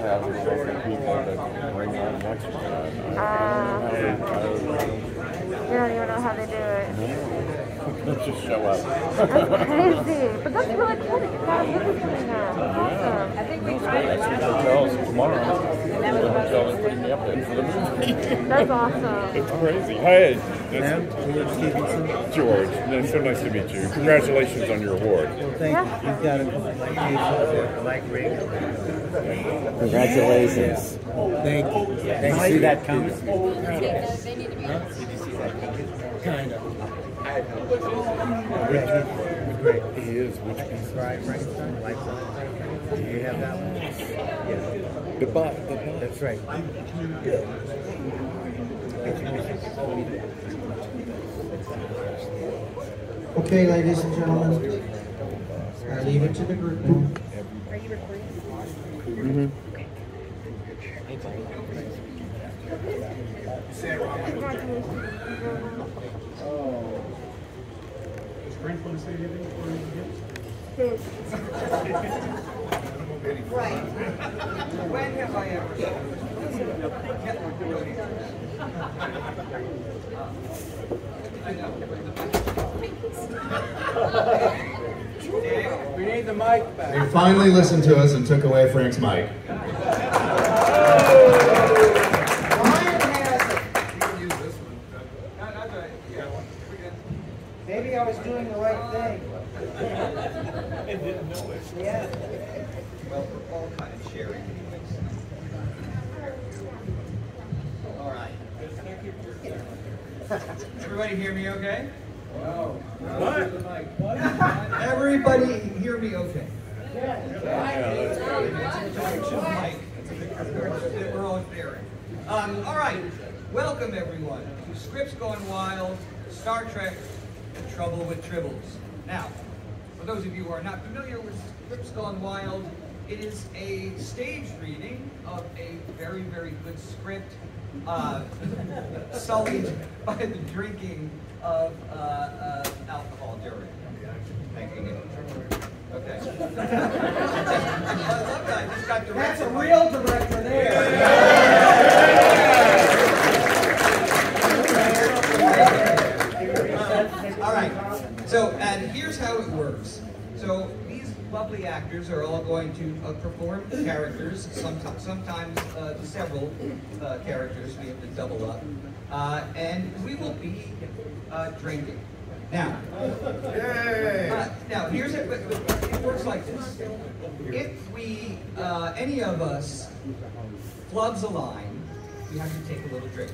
have people that bring on exercise. You don't even know how they do it. Let's just show up. That's crazy. But that's really cool that you guys live with me now. That's awesome. I think we Hotels tomorrow. The hotel is putting me up there for the movie. That's awesome. It's crazy. Hi, George. So nice to meet you. Congratulations on your award. Well, thank you. You've got a like ring. Congratulations. Thank you. Did you see that coming? Did you see that coming? Kind of. Great. He is. Which piece? Frankenstein. Do you have that one? Yeah. The butt. That's right. Okay, ladies and gentlemen, I leave it to the group now. Are you recording? Mm-hmm. Right. When have I ever We need the mic back. They finally listened to us and took away Frank's mic. Maybe I was doing the right thing. And didn't know it. Yeah. Well, we're all kind of sharing anyways. All right. Everybody hear me okay? No. What? Everybody hear me okay? We're all sharing. All right. Welcome, everyone, to Scripts Gone Wild, Star Trek, Trouble with Tribbles. Now, for those of you who are not familiar with Scripts Gone Wild, it is a staged reading of a very, very good script, sullied by the drinking of alcohol during making it. Okay. I love that. I just got directed. That's a real director there. All right. So, and here's how it works. So, these lovely actors are all going to perform characters, sometimes several characters. We have to double up. And we will be drinking. Now, here's it. It works like this. If we, any of us, flubs a line, we have to take a little drink.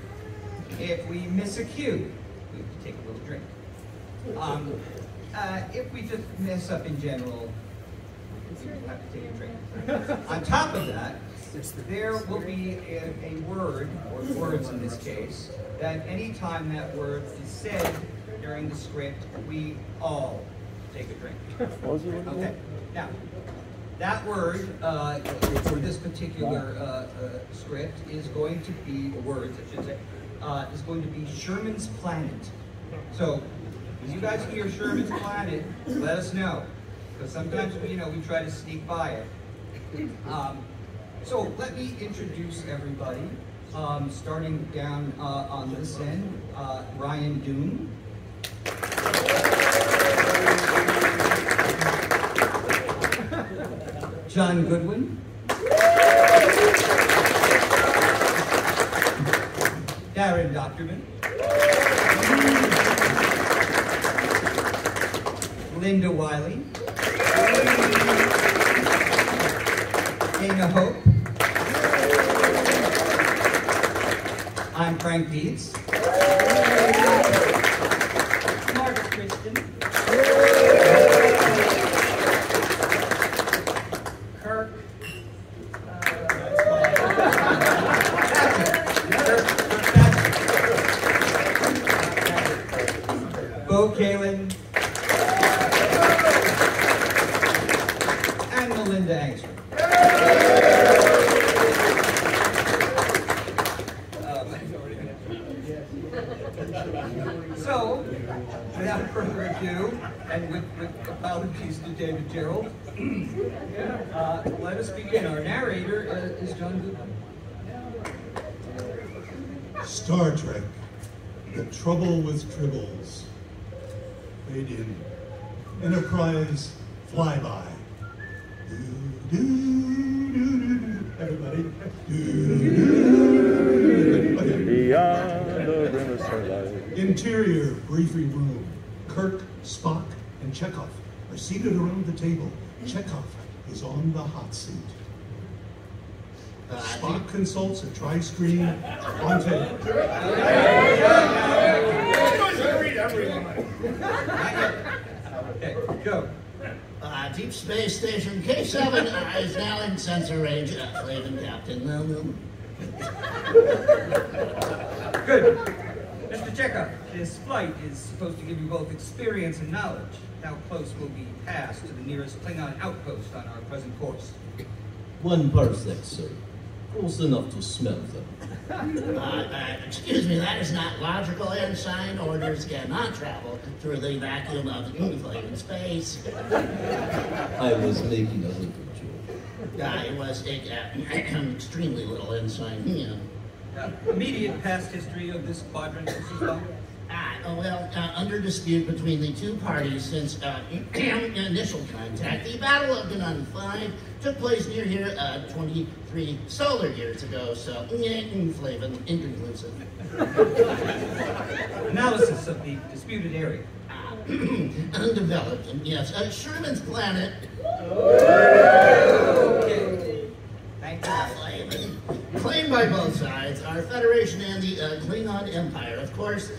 If we miss a cue, we have to take a little drink. If we just mess up in general, we have to take a drink. On top of that, there will be a word, or words in this case, that any time that word is said during the script, we all take a drink. Okay. Now, that word for this particular script is going to be, words I should say, is going to be Sherman's Planet. So, when you guys hear Sherman's Planet, let us know. Because sometimes, we try to sneak by it. So, let me introduce everybody. Starting down on this end, Ryan Doon. John Goodwin. Darren Doctorman. Linda Wiley. Dana Hope. I'm Frank Dietz. Margaret Christian. Kirk. Bo Kalin. And Melinda Angstrom. So, without further ado, and with apologies to David Gerald, let us begin. Our narrator is John Goodman. Star Trek, The Trouble with Tribbles. Fade in. Enterprise, flyby. Everybody. Okay. Beyond the rim of starlight. Interior briefing room. Kirk, Spock, and Chekhov are seated around the table. Chekhov is on the hot seat. Spock consults a tri-screen on tape. Okay, go. Deep Space Station K7 is now in sensor range. Flavin Captain. Good. Mr. Chekhov, this flight is supposed to give you both experience and knowledge. How close will be passed to the nearest Klingon outpost on our present course? 1 parsec, sir. Close enough to smell them. Excuse me, that is not logical, ensign. Orders cannot travel through the vacuum of inflated space. I was making a little joke. It was extremely little, ensign. Immediate past history of this quadrant, Mrs. Bond? Under dispute between the two parties since initial contact, the Battle of Denun 5 took place near here 23 solar years ago, so Flavin, inconclusive. Analysis of the disputed area. Undeveloped, yes. Sherman's planet. Okay. Thank you. Flavin. Claimed by both sides, our Federation and the Klingon Empire. Of course,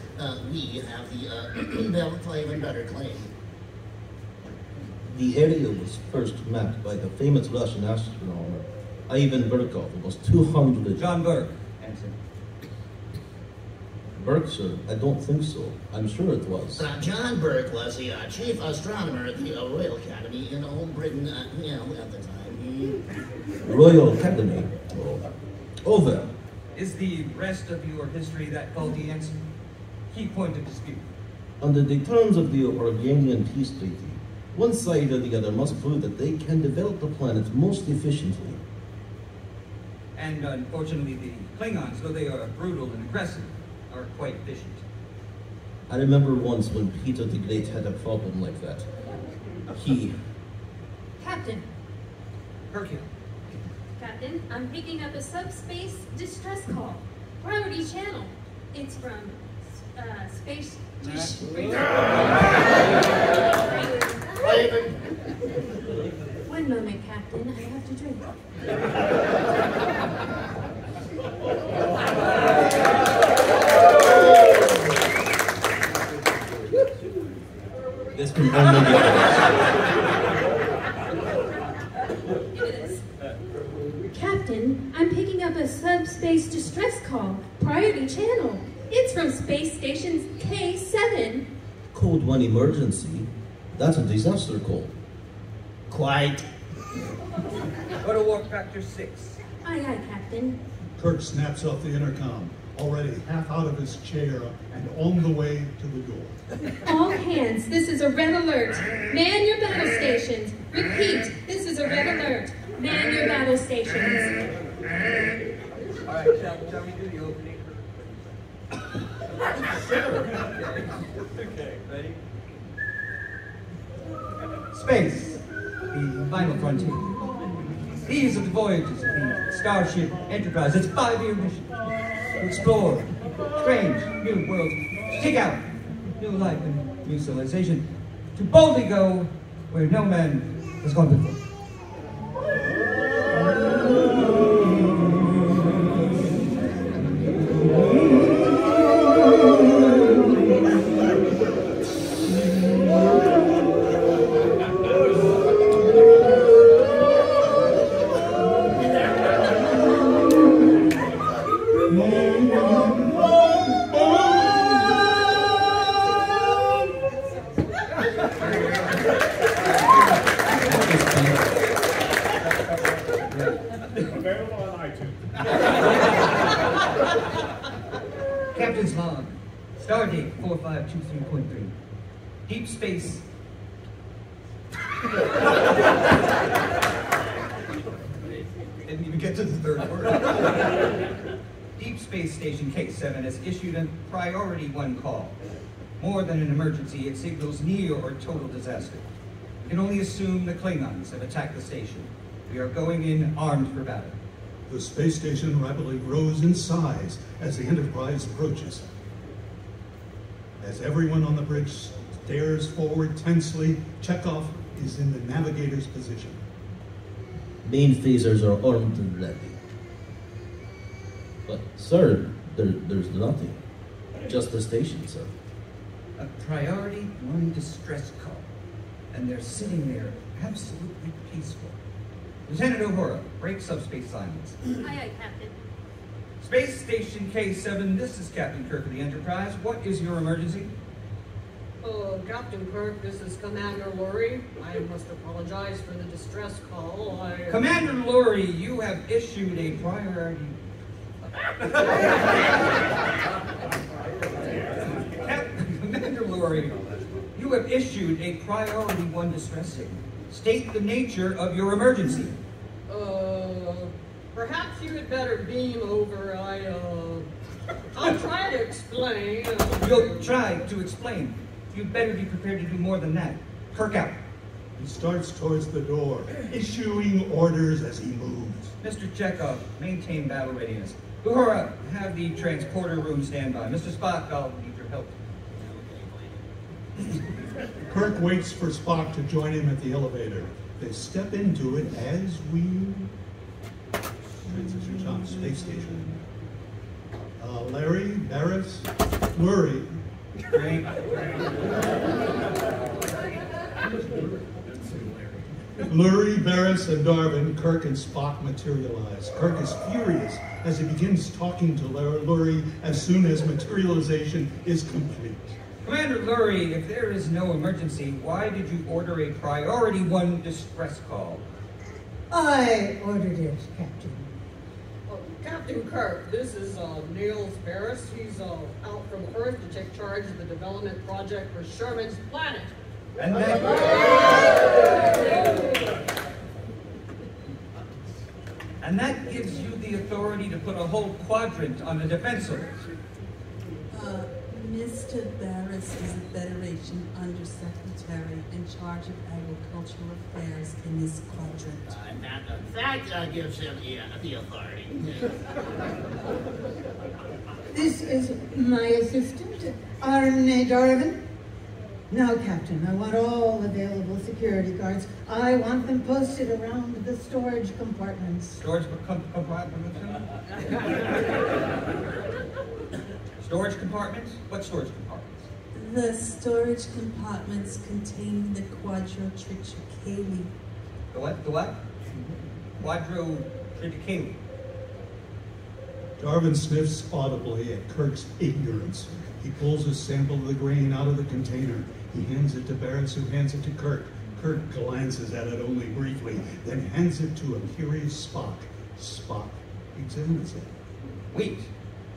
we have the Flavin better claim. The area was first mapped by the famous Russian astronomer Ivan Burkov. It was 200... John Burke, Ensign. Burke, sir? I don't think so. I'm sure it was. John Burke was the chief astronomer at the Royal Academy in Old Britain, at the time. Royal Academy? Oh, well. Is the rest of your history that faulty, Ensign? Key point of dispute. Under the terms of the Organian Peace Treaty, one side or the other must prove that they can develop the planet most efficiently. And unfortunately, the Klingons, though they are brutal and aggressive, are quite efficient. I remember once when Peter the Great had a problem like that. Captain. Hercule. Captain, I'm picking up a subspace distress call. Priority channel. It's from space. One moment, Captain. I have to drink. This can only be Captain, I'm picking up a subspace distress call. Priority channel. It's from space stations K7. Code 1 emergency. That's a disaster call. Quite. Go to warp factor 6. Aye, aye, Captain. Kirk snaps off the intercom, already half out of his chair and on the way to the door. All hands, this is a red alert. Man your battle stations. Repeat, this is a red alert. Man your battle stations. All right, shall we do the opening? Okay, ready? Space, the final frontier. These are the voyages of the Starship Enterprise. It's a 5-year mission to explore strange new worlds, to seek out new life and new civilization, to boldly go where no man has gone before. Available on iTunes. Captain's log, Stardate 4523.3. Deep space. Didn't even we get to the third word. Deep Space Station K7 has issued a Priority 1 call. More than an emergency, it signals near or total disaster. We can only assume the Klingons have attacked the station. We are going in armed for battle. The space station rapidly grows in size as the Enterprise approaches. As everyone on the bridge stares forward tensely, Chekhov is in the navigator's position. Main phasers are armed and ready. But, sir, there's nothing. Just the station, sir. A Priority 1 distress call. And they're sitting there absolutely peaceful. Lieutenant Uhura, break subspace silence. Aye, aye, Captain. Space Station K7, this is Captain Kirk of the Enterprise. What is your emergency? Captain Kirk, this is Commander Lurie. I must apologize for the distress call. Commander Lurie, you have issued a priority... Commander Lurie, you have issued a Priority 1 distress signal. State the nature of your emergency. Perhaps you had better beam over. I'll try to explain. You'll try to explain. You'd better be prepared to do more than that. Kirk out. He starts towards the door, issuing orders as he moves. Mr. Chekhov, maintain battle readiness. Uhura, have the transporter room stand by. Mr. Spock, I'll need your help. Kirk waits for Spock to join him at the elevator. They step into it as we transition to space station. Larry, Barris, Lurie. Lurie, Barris, and Darwin, Kirk and Spock materialize. Kirk is furious as he begins talking to Lurie as soon as materialization is complete. Commander Lurie, if there is no emergency, why did you order a Priority 1 distress call? I ordered it, Captain. Captain Kirk, this is Niels Barris. He's out from Earth to take charge of the development project for Sherman's planet. And that gives you the authority to put a whole quadrant on the defensive. Mr. Barris is a Federation Undersecretary in charge of agricultural affairs in this quadrant. That gives him the authority. This is my assistant, Arne Darwin. Now, Captain, I want all available security guards. I want them posted around the storage compartments. Storage compartments? Storage compartments? What storage compartments? The storage compartments containing the quadrotriticale. The what? The what? Quadrotriticale. Darwin sniffs audibly at Kirk's ignorance. He pulls a sample of the grain out of the container. He hands it to Barris, who hands it to Kirk. Kirk glances at it only briefly, then hands it to a curious Spock. Spock examines it. Wheat.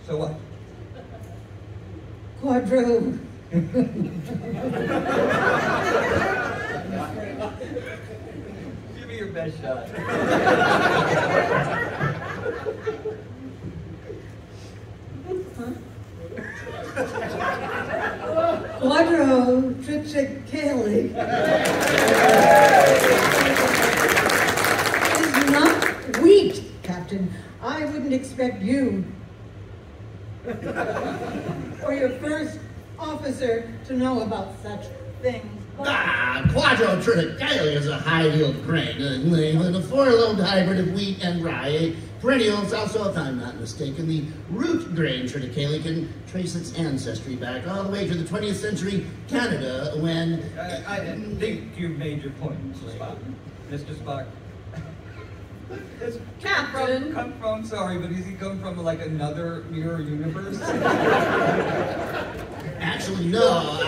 So what? Quadro. Give me your best shot. Quadrotriticale is not wheat, Captain. I wouldn't expect you or your first officer to know about such things. Quadrotriticale is a high-yield grain, a four-lobed hybrid of wheat and rye. Perennials also, if I'm not mistaken, the root grain triticale can trace its ancestry back all the way to the 20th century Canada when... I think you've made your point, Mr. Spock. Mr. Spock. Does Captain! Come from, sorry, but does he come from like another mirror universe? Actually, no.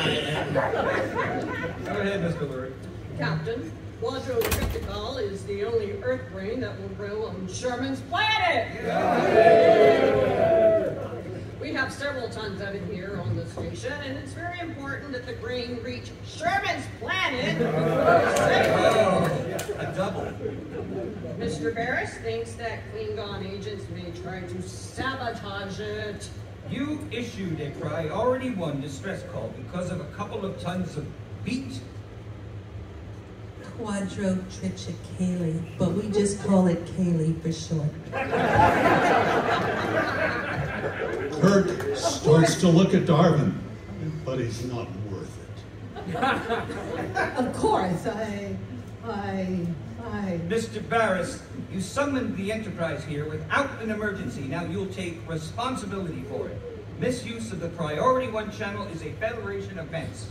Go ahead, Mr. Lurie. Captain, quadrotriticale is the only Earth grain that will grow on Sherman's planet! Yeah. We have several tons of it here on the station, and it's very important that the grain reach Sherman's planet. A double. Mr. Barris thinks that Klingon agents may try to sabotage it. You issued a priority 1 distress call because of a couple of tons of wheat. Quadrotrichicale, but we just call it Kaylee for short. Kirk starts to look at Darwin, but he's not worth it. Of course, I... Mr. Barris, you summoned the Enterprise here without an emergency. Now you'll take responsibility for it. Misuse of the priority 1 channel is a Federation offense.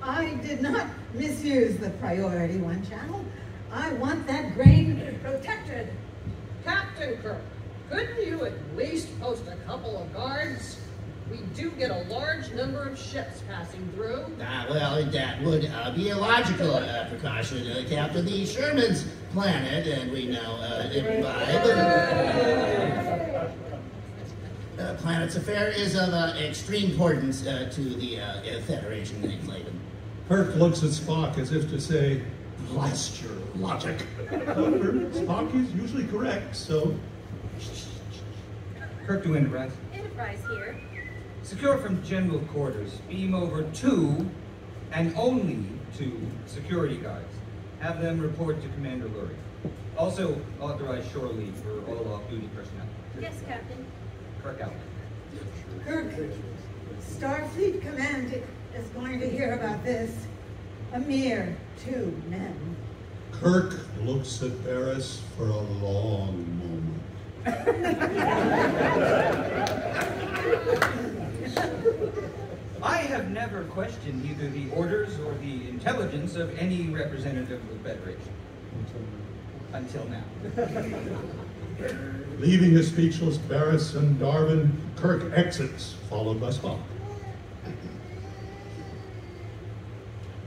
I did not misuse the priority 1 channel. I want that grain protected. Captain Kirk, couldn't you at least post a couple of guards? We do get a large number of ships passing through. Well, that would be a logical precaution, Captain. The Sherman's planet, and we now imbibe. Planet's affair is of extreme importance to the Federation. Kirk looks at Spock as if to say, blast your logic. However, Spock is usually correct, so... Kirk to Enterprise. Enterprise here. Secure from general quarters. Beam over 2, and only 2, security guards. Have them report to Commander Lurie. Also, authorize shore leave for all off-duty personnel. Yes, Captain. Kirk out. Kirk, Starfleet Command is going to hear about this. A mere 2 men. Kirk looks at Barris for a long moment. I have never questioned either the orders or the intelligence of any representative of the Federation. Until now. Leaving a speechless Barris and Darwin, Kirk exits, followed by Spock.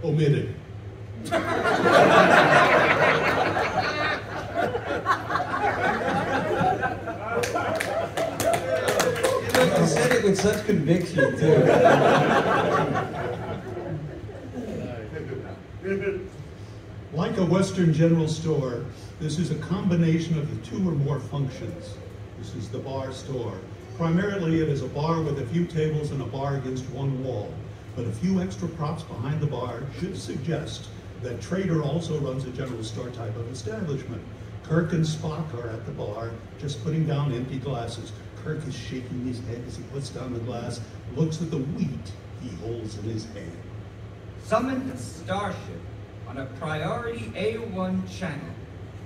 Omitted. You said it with such conviction, too. Like a Western general store, this is a combination of the 2 or more functions. This is the bar store. Primarily, it is a bar with a few tables and a bar against one wall. But a few extra props behind the bar should suggest that Trader also runs a general store type of establishment. Kirk and Spock are at the bar, just putting down empty glasses. Kirk is shaking his head as he puts down the glass, looks at the wheat he holds in his hand. Summoned a starship on a priority A1 channel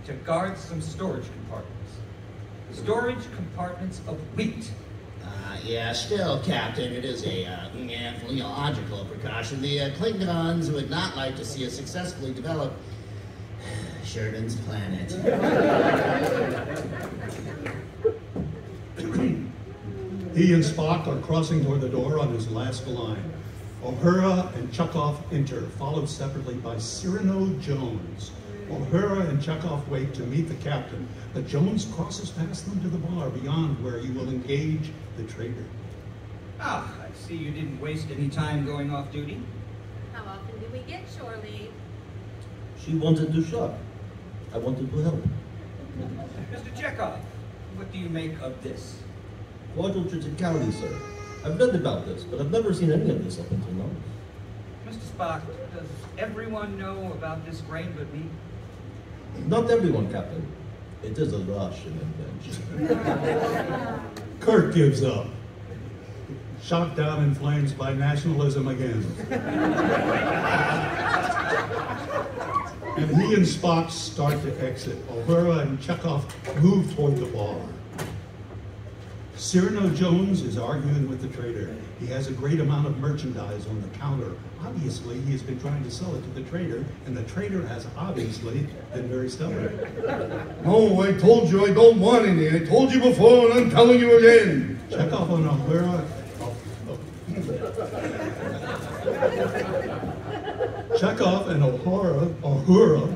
to guard some storage compartments. Storage compartments of wheat. Yeah, still, Captain, it is a logical precaution. The Klingons would not like to see us successfully develop Sheridan's planet. He and Spock are crossing toward the door on his last line. Uhura and Chekhov enter, followed separately by Cyrano Jones. Uhura and Chekhov wait to meet the captain, but Jones crosses past them to the bar beyond where he will engage the trader. Ah, I see you didn't waste any time going off duty. How often do we get shore leave? She wanted to shop. I wanted to help. Mr. Chekhov, what do you make of this? Quadrotrichicale, sir. I've read about this, but I've never seen any of this up until now. Mr. Spock, does everyone know about this grain but me? Not everyone, Captain. It is a Russian invention. Kirk gives up, shot down in flames by nationalism again. And he and Spock start to exit. Uhura and Chekhov move toward the bar. Cyrano Jones is arguing with the trader. He has a great amount of merchandise on the counter. Obviously, he has been trying to sell it to the trader, and the trader has obviously been very stubborn. Oh, I told you I don't want any. I told you before, and I'm telling you again. Chekhov and Uhura. Chekhov and Uhura.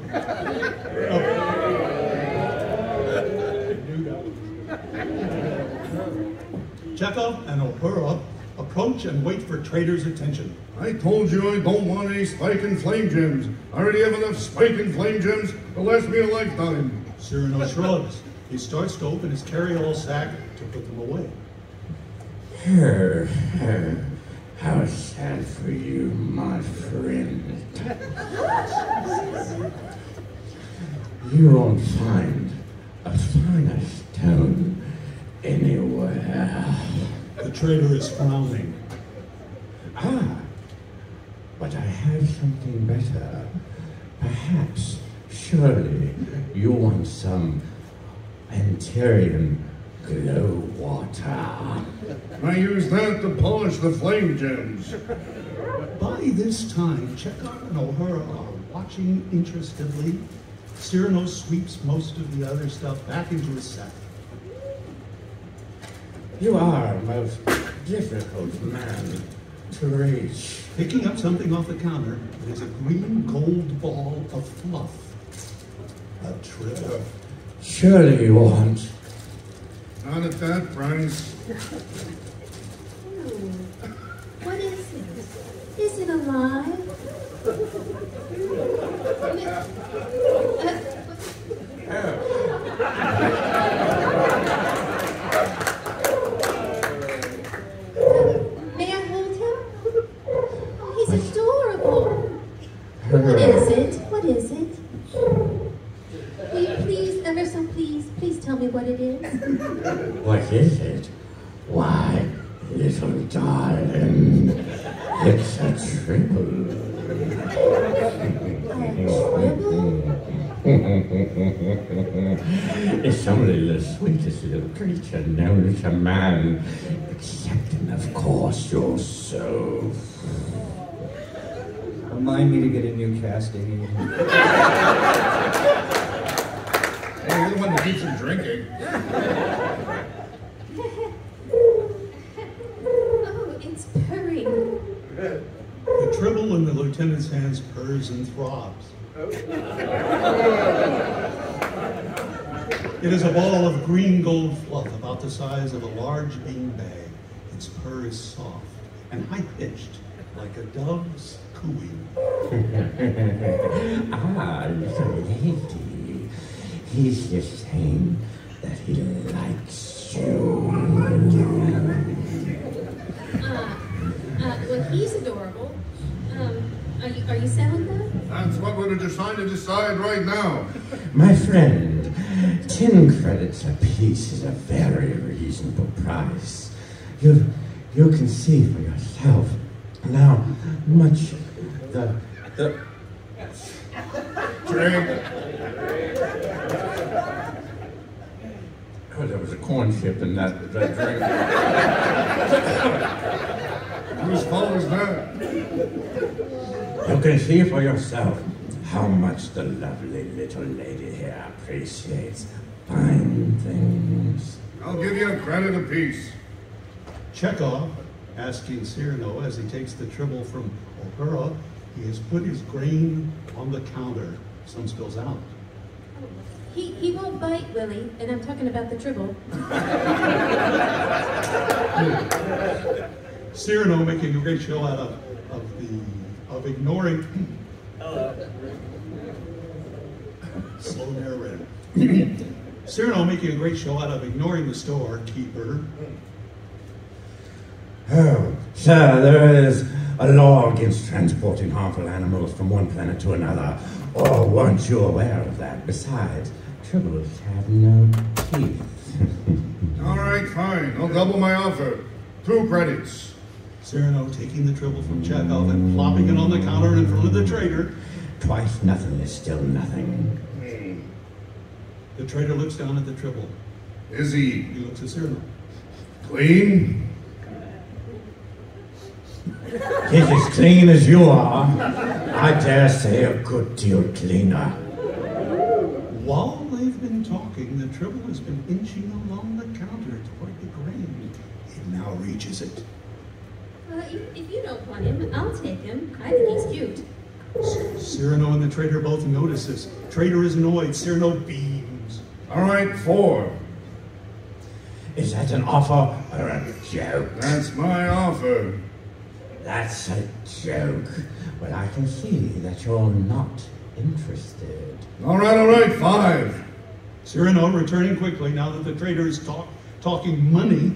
Chekhov and Uhura approach and wait for Trader's attention. I told you I don't want any spike and flame gems. I already have enough spike and flame gems to last me a lifetime. Cyrano shrugs. He starts to open his carry-all sack to put them away. How sad for you, my friend. You won't find a finer stone anywhere. The trader is frowning. But I have something better. Perhaps, surely, you want some Antarian glow water. I use that to polish the flame gems. By this time, Chekhov and Uhura are watching interestedly. Cyrano sweeps most of the other stuff back into his sack. You are a most difficult man to reach. Picking up something off the counter is a green gold ball of fluff. A tribble. Surely you want. Not at that price. What is it? Is it alive? May I hold him? Oh, he's adorable. What is it? What is it? Will you please, ever so please tell me what it is? What is it? Why, little darling, it's a tribble. It's only the sweetest little creature known to man, excepting, of course, yourself. Remind me to get a new casting. Hey, you're the one that keeps him drinking. Oh, it's purring. The tribble in the lieutenant's hands purrs and throbs. It is a ball of green gold fluff about the size of a large bean bag. Its purr is soft and high-pitched, like a dove's cooing. Little lady. He's just saying that he likes you. Well, he's adorable. Are you selling them? That's what we're trying to decide right now. My friend, 10 credits apiece is a very reasonable price. You can see for yourself now much the drink. Oh, there was a corn chip in that drink. Whose fault was that? You can see for yourself how much the lovely little lady here appreciates fine things. I'll give you a credit apiece. Chekhov, asking Cyrano as he takes the tribble from Uhura, he has put his grain on the counter. Some spills out. He won't bite, Willie, and I'm talking about the tribble. Cyrano making a great show out of ignoring. Slow narrator. Cyrano making a great show out of ignoring the storekeeper. Oh, sir, there is a law against transporting harmful animals from one planet to another. Oh, weren't you aware of that? Besides, tribbles have no teeth. All right, fine. I'll double my offer. 2 credits. Cyrano taking the tribble from Chekhov and plopping it on the counter in front of the trader. Twice nothing is still nothing. The trader looks down at the tribble. Is he? He looks at Cyrano. Clean? He's as clean as you are. I dare say a good deal cleaner. While they've been talking, the tribble has been inching along the counter toward the grain. It now reaches it. Well, if you don't want him, I'll take him. I think he's cute. Cyrano and the trader both notice this. Trader is annoyed. Cyrano beams. All right, 4. Is that an offer or a joke? That's my offer. That's a joke. But I can see that you're not interested. All right, 5. Cyrano returning quickly now that the trader is talking money.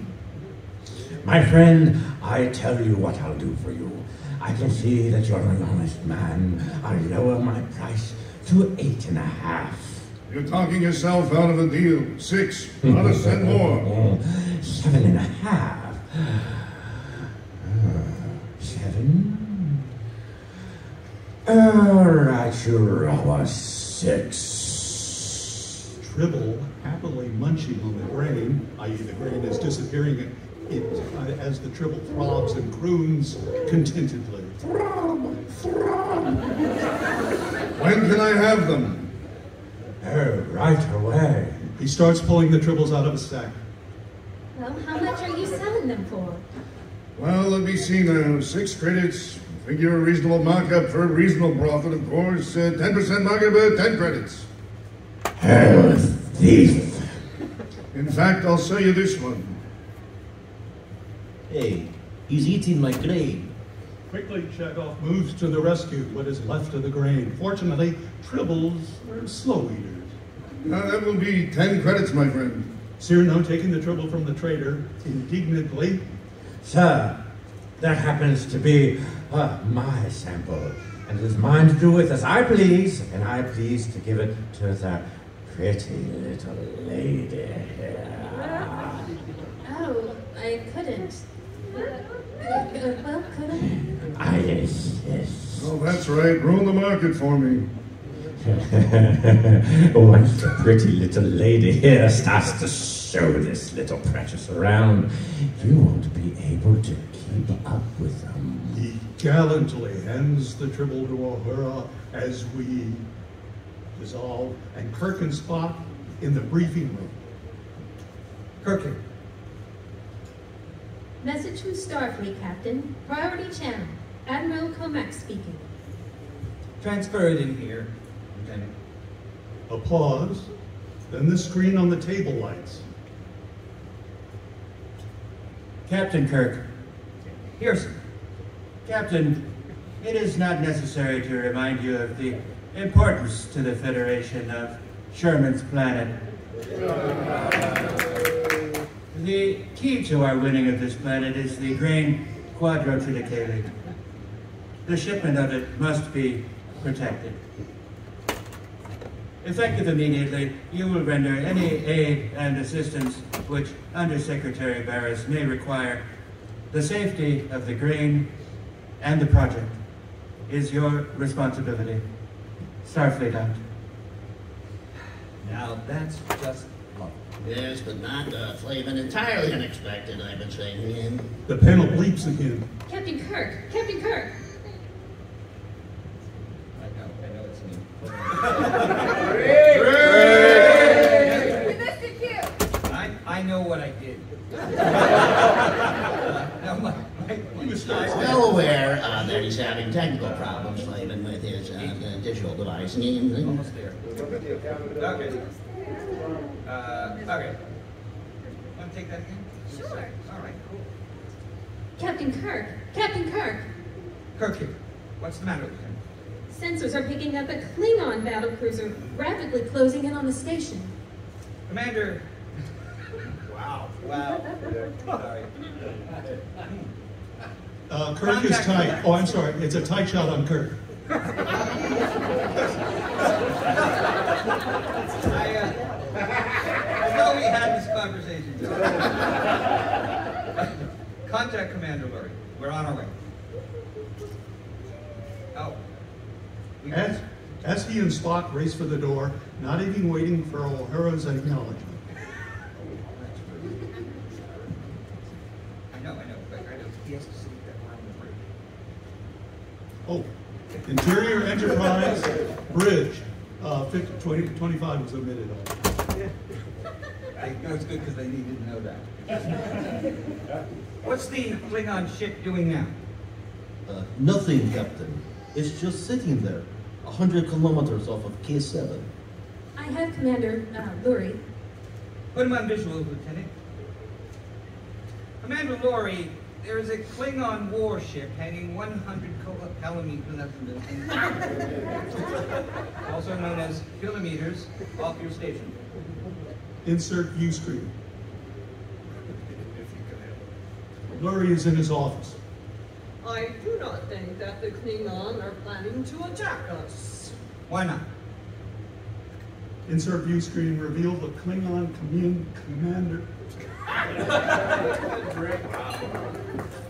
My friend, I tell you what I'll do for you. I can see that you're an honest man. I'll lower my price to 8.5. You're talking yourself out of a deal. 6. Not a cent more. 7.5. 7. Right, you're our 6. Tribble, happily munching on the grain, i.e. the grain is disappearing as the tribble throbs and croons contentedly. When can I have them? Right away. He starts pulling the tribbles out of his sack. Well, how much are you selling them for? Well, let me see now. 6 credits. Figure a reasonable markup for a reasonable profit, of course. 10% markup, 10 credits. Hell, thief. In fact, I'll sell you this one. Hey, he's eating my grain. Quickly, Chekhov moves to the rescue, what is left of the grain. Fortunately, tribbles are slow eaters. Now, that will be 10 credits, my friend. Cyrano taking the tribble from the trader, indignantly. Sir, that happens to be my sample, and it is mine to do with as I please, and I please to give it to the pretty little lady here. Oh, I couldn't. Well, could I? I insist. Oh, that's right. Ruin the market for me. Once the pretty little lady here starts to show this little precious around, you won't be able to keep up with them. He gallantly hands the tribble to O'Hara as we dissolve, and Kirk and Spock in the briefing room. Kirk. Message from Starfleet, Captain. Priority channel. Admiral Comac speaking. Transfer it in here, Lieutenant. Applause. Then the screen on the table lights. Captain Kirk. Here, Captain, it is not necessary to remind you of the importance to the Federation of Sherman's planet. The key to our winning of this planet is the grain quadrotriticale. The shipment of it must be protected. Effective immediately, you will render any aid and assistance which Undersecretary Barris may require. The safety of the grain and the project is your responsibility. Starfleet out. Now that's just lovely. Yes, but not Flavin entirely unexpected, I've been saying. The panel bleeps again. Captain Kirk! Captain Kirk! I know it's me. We missed it too. I know what I did. Now, Well aware that he's having technical problems, Flavin, with his digital device. Almost there. Okay. Okay. Want to take that again? Sure. All right, cool. Captain Kirk! Captain Kirk! Kirk here. What's the matter with him? Sensors are picking up a Klingon battlecruiser rapidly closing in on the station. Commander. Wow. Sorry. Kirk is tight. Oh, I'm sorry. It's a tight shot on Kirk. I know we had this conversation. Contact Commander Lurie. We're on our way. Oh. As he and Spock race for the door, not even waiting for O'Hara's acknowledgement. I know, but he has to see that we're on the Oh, bridge. Interior Enterprise Bridge. 25 was omitted on. I know it's good because they needed to know that. What's the Klingon ship doing now? Nothing, Captain. It's just sitting there, 100 kilometers off of K7. I have Commander Lurie. Put him on visual, Lieutenant. Commander Lorry, there is a Klingon warship hanging 100 also known as kilometers, off your station. Insert view screen. Lorry is in his office. I do not think that the Klingon are planning to attack us. Why not? Insert view screen. Reveal the Klingon commander.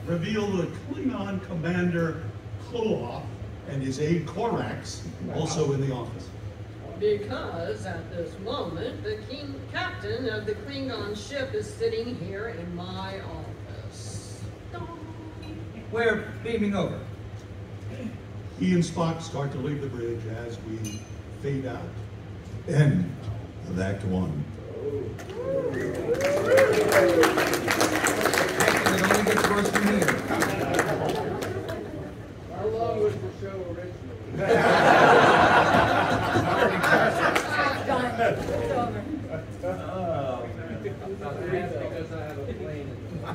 Reveal the Klingon commander Koloff and his aide Korax, also in the office. Because at this moment, the captain of the Klingon ship is sitting here in my office. We're beaming over. He and Spock start to leave the bridge as we fade out. End of Act 1. Actually, it only gets worse from here. How long was the show originally? It's over. Because I have a plane. All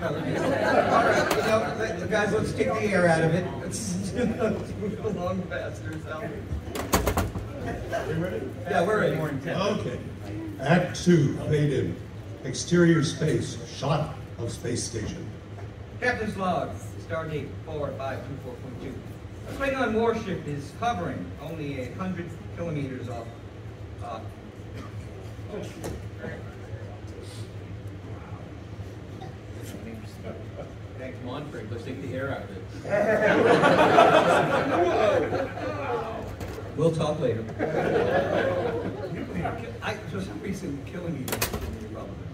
right, guys, let's take the air out of it. Let's move along faster, Sal. Are you ready? Yeah, we're ready. Okay. Act 2, fade in. Exterior space, shot of space station. Captain's log, Stardate 45242.2. A Klingon warship is hovering only 100 kilometers off. Come on, Frank, let's take the air out of it. We'll talk later. For some reason, kilometers is irrelevant.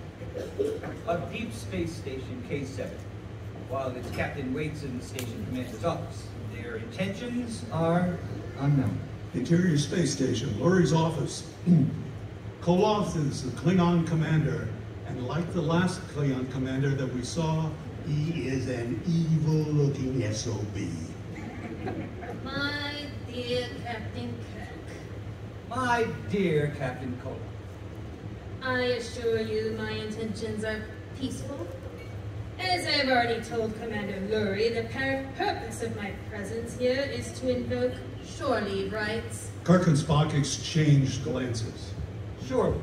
A deep space station, K7, while its captain waits in the station commander's office. Their intentions are unknown. Interior space station, Lurie's office. Koloff is the Klingon commander, and like the last Klingon commander that we saw, he is an evil-looking SOB. My dear Captain Kirk. My dear Captain Cole. I assure you my intentions are peaceful. As I've already told Commander Lurie, the purpose of my presence here is to invoke shore leave rights. Kirk and Spock exchanged glances. Surely.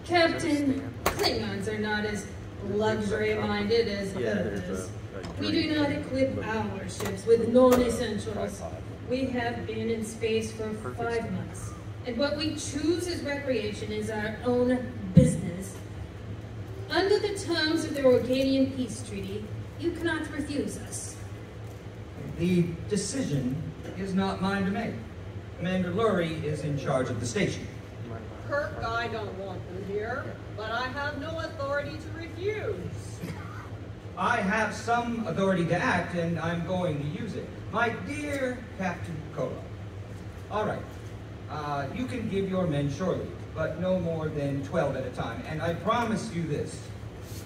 Captain, Klingons are not as luxury-minded as others. We do not equip our ships with non-essentials. We have been in space for 5 months, and what we choose as recreation is our own business. Under the terms of the Organian Peace Treaty, you cannot refuse us. The decision is not mine to make. Commander Lurie is in charge of the station. Kirk, I don't want them here, but I have no authority to refuse. I have some authority to act, and I'm going to use it. My dear Captain Kolo. All right. You can give your men shore leave, but no more than 12 at a time. And I promise you this.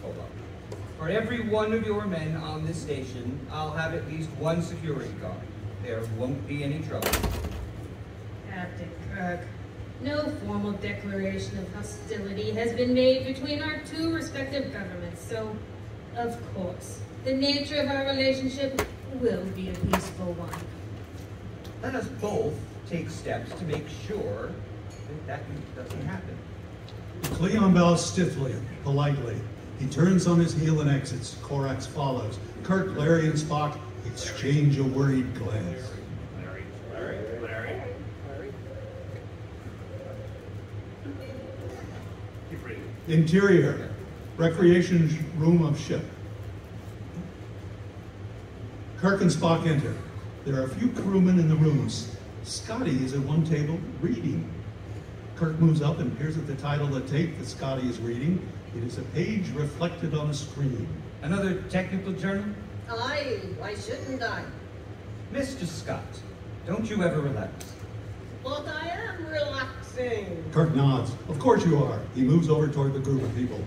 Hold on. For every one of your men on this station, I'll have at least one security guard. There won't be any trouble. Captain Kirk, no formal declaration of hostility has been made between our two respective governments, so, of course, the nature of our relationship will be a peaceful one. Let us both take steps to make sure that doesn't happen. Cleon bows stiffly, politely. He turns on his heel and exits. Korax follows. Kirk, Larry, and Spock exchange a worried glance. Larry. Keep reading. Interior, recreation room of ship. Kirk and Spock enter. There are a few crewmen in the rooms. Scotty is at one table reading. Kirk moves up and peers at the title of the tape that Scotty is reading. It is a page reflected on a screen. Another technical journal? Why shouldn't I? Mr. Scott, don't you ever relax? But I am relaxing. Kirk nods. Of course you are. He moves over toward the group of people.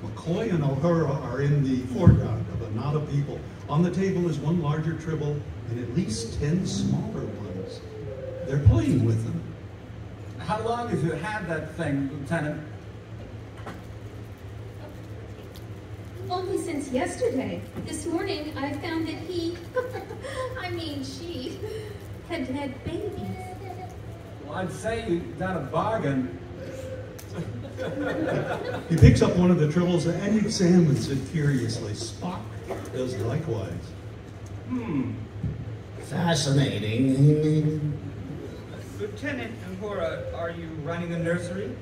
McCoy and O'Hara are in the foreground of a knot of people. On the table is one larger tribble and at least 10 smaller ones. They're playing with them. How long have you had that thing, Lieutenant? only since yesterday. This morning, I found that he, she, had had babies. Well, I'd say you got a bargain. He picks up one of the tribbles and examines it curiously. Spock does likewise. Fascinating. Lieutenant Uhura, are you running a nursery?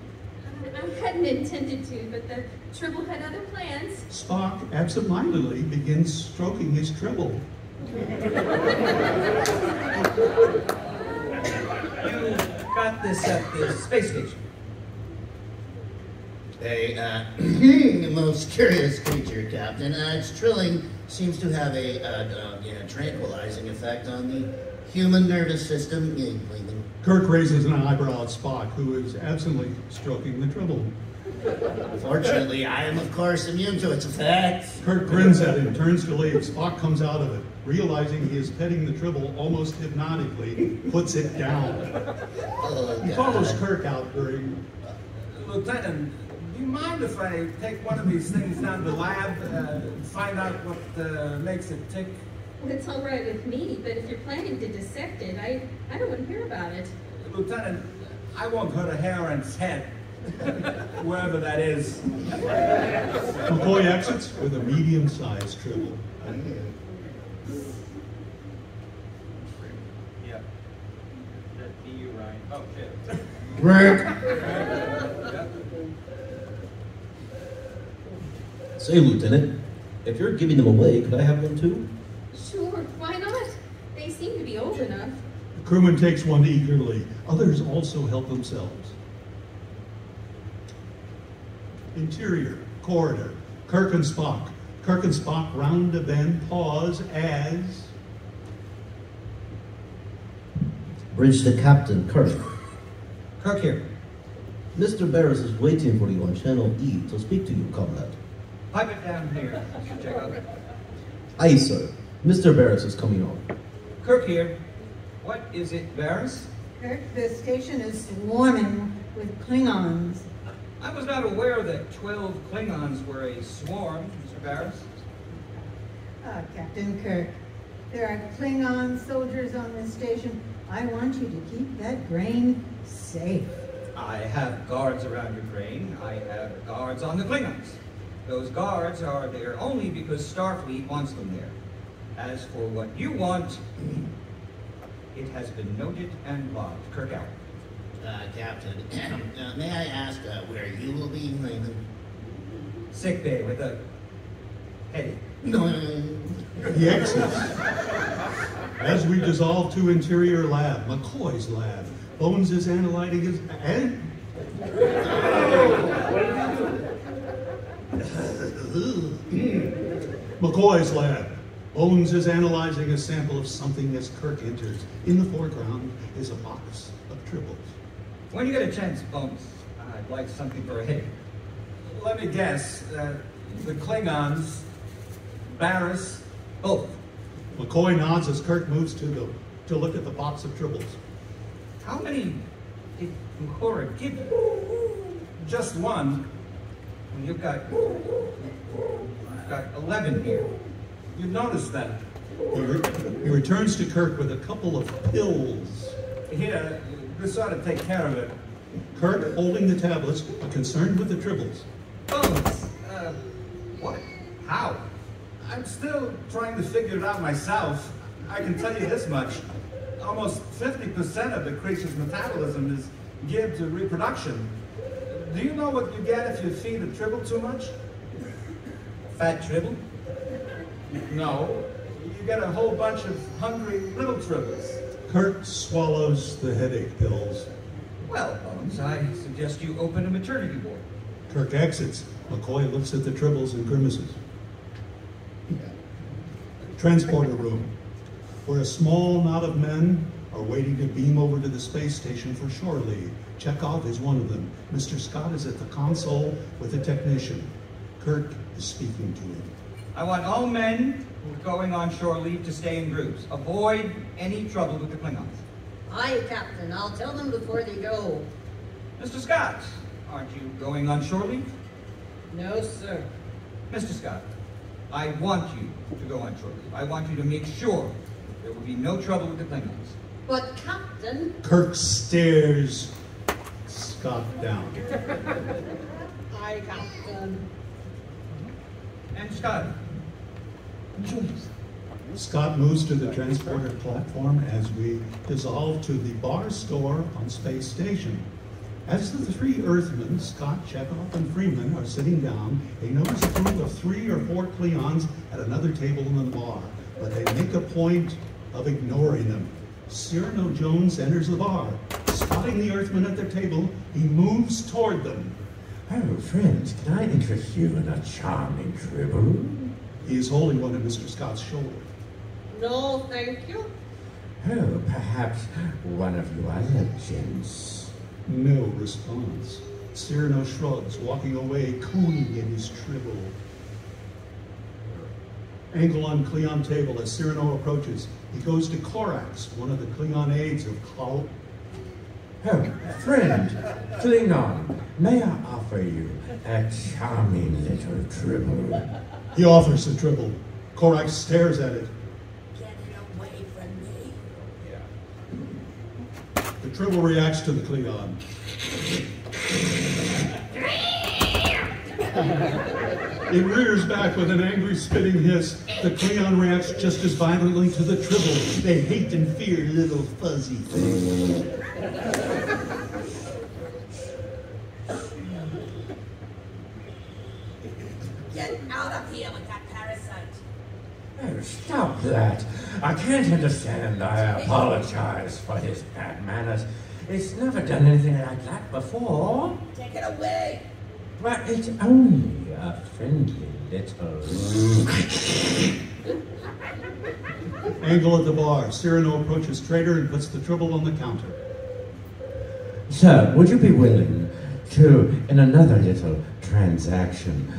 I hadn't intended to, but the tribble had other plans. Spock absentmindedly begins stroking his tribble. You got this at the space station. A most curious creature, Captain. Its trilling seems to have a tranquilizing effect on the human nervous system. Kirk raises an eyebrow at Spock, who is absently stroking the tribble. Fortunately, I am, of course, immune to its effects. Kirk grins at him, turns to leave. Spock comes out of it. Realizing he is petting the tribble almost hypnotically, puts it down. He follows Kirk out during... Lieutenant, do you mind if I take one of these things down to the lab and find out what makes it tick? Well, it's all right with me, but if you're planning to dissect it, I don't want to hear about it. Lieutenant, I won't hurt a hair on its head, wherever that is. McCoy exits with a medium-sized tribble. Yeah. That'd be you, Ryan. Oh, shit. Rick! Say, Lieutenant, if you're giving them away, could I have one too? Sure, why not? They seem to be old enough. The crewman takes one eagerly. Others also help themselves. Interior, corridor, Kirk and Spock. Kirk and Spock round a bend, pause as... Bridge the Captain, Kirk. Kirk here. Mr. Barris is waiting for you on Channel E to speak to you, comrade. Pipe it down here, Mr. Jacob. Aye, sir. Mr. Barris is coming on. Kirk here. What is it, Barris? Kirk, the station is swarming with Klingons. I was not aware that 12 Klingons were a swarm, Mr. Barris. Captain Kirk, there are Klingon soldiers on this station. I want you to keep that grain safe. I have guards around your grain. I have guards on the Klingons. Those guards are there only because Starfleet wants them there. As for what you want, it has been noted and logged. Kirk out. Captain, may I ask where you will be landing? Sick bay with a headache. He exits. As we dissolve to interior lab, McCoy's lab. Bones is analyzing his... McCoy's lab. Bones is analyzing a sample of something as Kirk enters. In the foreground is a box of tribbles. When you get a chance, Bones, I'd like something for a headache. Let me guess. The Klingons, Barris, both. McCoy nods as Kirk moves to look at the box of tribbles. How many did Uhura give you? Just one. Well, you've got 11 here. You noticed that. He returns to Kirk with a couple of pills. Here, this ought to take care of it. Kirk, holding the tablets, but concerned with the tribbles. Bones, what? How? I'm still trying to figure it out myself. I can tell you this much. Almost 50% of the creature's metabolism is geared to reproduction. Do you know what you get if you feed a tribble too much? Fat tribble? No. You get a whole bunch of hungry little tribbles. Kirk swallows the headache pills. Well, Bones, I suggest you open a maternity ward. Kirk exits. McCoy looks at the tribbles and grimaces. Transporter room, where a small knot of men are waiting to beam over to the space station for shore leave. Chekhov is one of them. Mr. Scott is at the console with a technician. Kirk is speaking to him. I want all men who are going on shore leave to stay in groups. Avoid any trouble with the Klingons. Aye, Captain. I'll tell them before they go. Mr. Scott, aren't you going on shore leave? No, sir. Mr. Scott, I want you to go on shore leave. I want you to make sure there will be no trouble with the Klingons. But Captain... Kirk stares Scott down. Hi, Captain. And Scott, join us. Scott moves to the transporter platform as we dissolve to the bar store on Space Station. As the three Earthmen, Scott, Chekhov, and Freeman, are sitting down, they notice a group of 3 or 4 Klingons at another table in the bar, but they make a point of ignoring them. Cyrano Jones enters the bar. Spotting the Earthmen at their table, he moves toward them. Oh, friends, can I interest you in a charming tribble? He is holding one at Mr. Scott's shoulder. No, thank you. Oh, perhaps one of you other gents. No response. Cyrano shrugs, walking away, cooning in his tribble. Angle on Klingon table as Cyrano approaches. He goes to Korax, one of the Klingon aides of Kal. Oh, friend, Klingon, may I offer you a charming little tribble? He offers the tribble. Korax stares at it. Get it away from me. The tribble reacts to the Klingon. It rears back with an angry spitting hiss. The Klingon reacts just as violently to the tribble. They hate and fear little fuzzy things. Get out of here with that parasite. Oh, stop that. I can't understand. I apologize for his bad manners. It's never done anything like that before. Take it away. But it's only a friendly little... Angle at the bar. Cyrano approaches Trader and puts the tribble on the counter. Sir, would you be willing to, in another little transaction,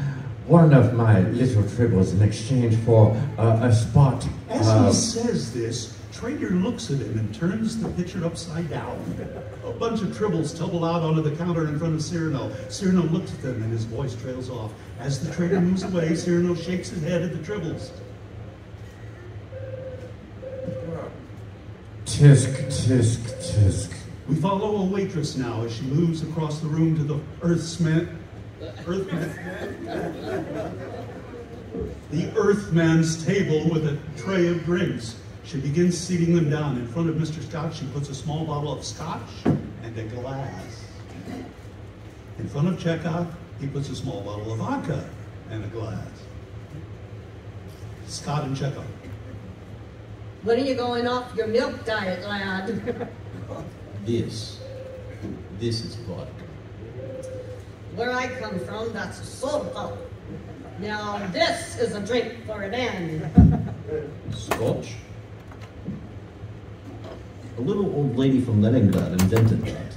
one of my little tribbles in exchange for a spot? As he says this, Trader looks at him and turns the pitcher upside down. A bunch of tribbles tumble out onto the counter in front of Cyrano. Cyrano looks at them and his voice trails off. As the Trader moves away, Cyrano shakes his head at the tribbles. Tisk, tisk, tisk. We follow a waitress now as she moves across the room to the Earthman's table with a tray of drinks. She begins seating them down. In front of Mr. Scott, she puts a small bottle of scotch and a glass. In front of Chekhov, he puts a small bottle of vodka and a glass. Scott and Chekhov. When are you going off your milk diet, lad? This is vodka. Where I come from, that's soda. Now, this is a drink for a man. Scotch? A little old lady from Leningrad invented that.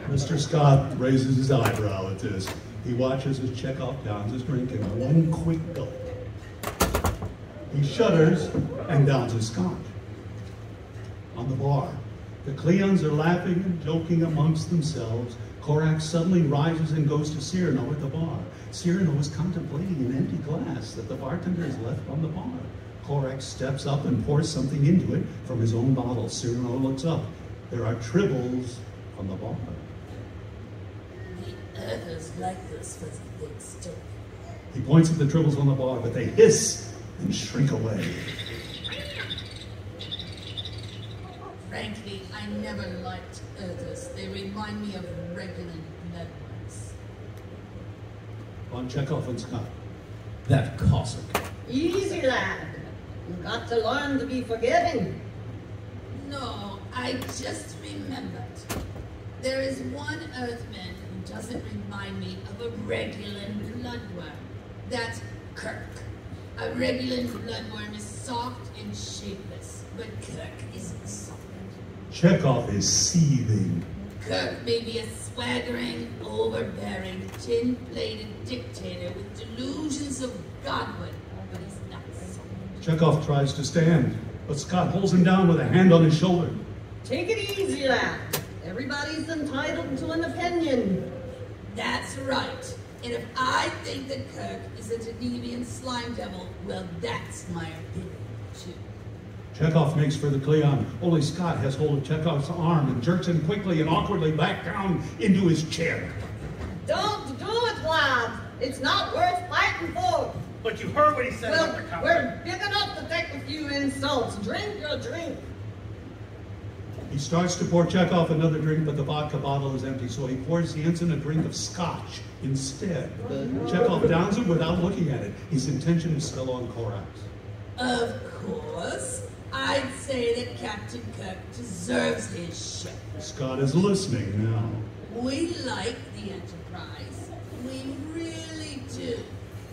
Mr. Scott raises his eyebrow at this. He watches as Chekhov downs his drink in one quick gulp. He shudders and downs his scotch. On the bar, the Klingons are laughing and joking amongst themselves. Korax suddenly rises and goes to Cyrano at the bar. Cyrano is contemplating an empty glass that the bartender has left on the bar. Korax steps up and pours something into it from his own bottle. Cyrano looks up. There are tribbles on the bar. The others like this fuzzy things too. He points at the tribbles on the bar, but they hiss and shrink away. Frankly, I never liked others. They remind me of regular bloodworms. On Chekhov and Scott. That Cossack. Easy, lad. You've got to learn to be forgiving. No, I just remembered. There is one Earthman who doesn't remind me of a regular bloodworm. That's Kirk. A regular bloodworm is soft and shapeless, but Kirk isn't soft. Chekhov is seething. Kirk may be a swaggering, overbearing, tin-plated dictator with delusions of godhood, but he's not soft. Chekhov tries to stand, but Scott holds him down with a hand on his shoulder. Take it easy, lad. Everybody's entitled to an opinion. That's right. And if I think that Kirk is a Genevian slime devil, well, that's my opinion, too. Chekhov makes for the Cleon. Only Scott has hold of Chekhov's arm and jerks him quickly and awkwardly back down into his chair. Don't do it, lad. It's not worth fighting for. But you heard what he said about the company. We're big enough to take a few insults. Drink your drink. He starts to pour Chekhov another drink, but the vodka bottle is empty, so he pours the ensign a drink of scotch instead. Chekhov downs it without looking at it. His intention is still on Korax. Of course. I'd say that Captain Kirk deserves his ship. Scott is listening now. We like the Enterprise. We really do.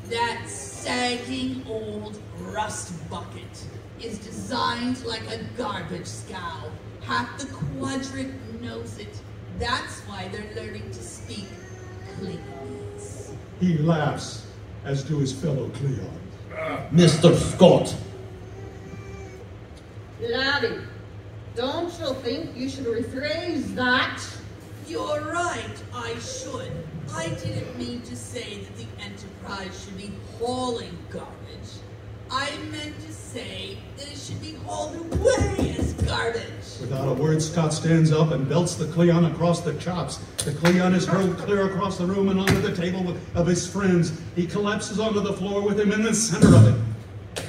That sagging old rust bucket is designed like a garbage scow. Half the quadrant knows it. That's why they're learning to speak Klingons. He laughs, as do his fellow Cleons. Mr. Scott! Laddie, don't you think you should rephrase that? You're right, I should. I didn't mean to say that the Enterprise should be hauling garbage. I meant to say that it should be hauled away as garbage. Without a word, Scott stands up and belts the Cleon across the chops. The Cleon is hurled clear across the room and onto the table of his friends. He collapses onto the floor with him in the center of it.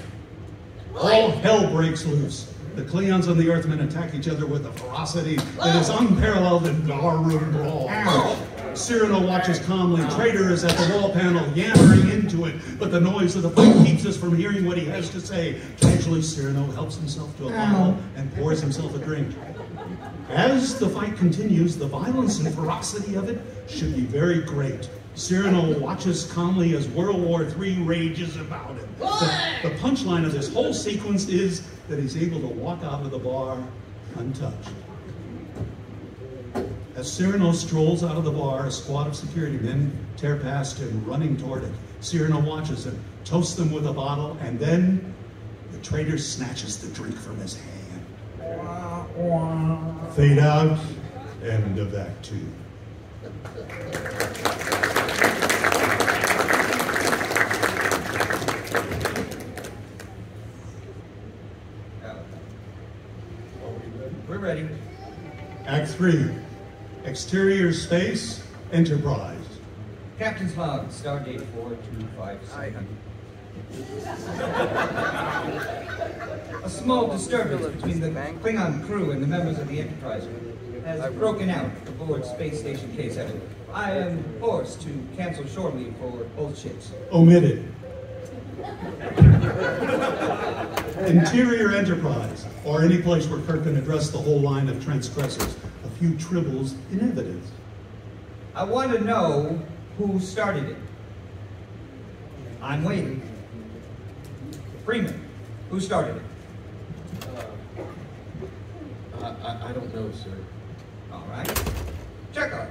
All hell breaks loose. The Cleons and the Earthmen attack each other with a ferocity that is unparalleled in barroom brawl. Cyrano watches calmly. Trader is at the wall panel, yammering into it, but the noise of the fight keeps us from hearing what he has to say. Casually, Cyrano helps himself to a bottle and pours himself a drink. As the fight continues, the violence and ferocity of it should be very great. Cyrano watches calmly as World War III rages about him. The punchline of this whole sequence is that he's able to walk out of the bar untouched. As Cyrano strolls out of the bar, a squad of security men tear past him, running toward it. Cyrano watches them, toasts them with a bottle, and then the traitor snatches the drink from his hand. Fade out, end of Act 2. We're ready. Act 3. Exterior space, Enterprise. Captain's log, stardate 4257. A small disturbance between the Klingon crew and the members of the Enterprise has broken out aboard Space Station K7. I am forced to cancel shore leave for both ships. Omitted. Interior Enterprise, or any place where Kirk can address the whole line of transgressors. A few tribbles in evidence. I want to know who started it. I'm waiting. Freeman, who started it? I don't know, sir. All right. Chekhov.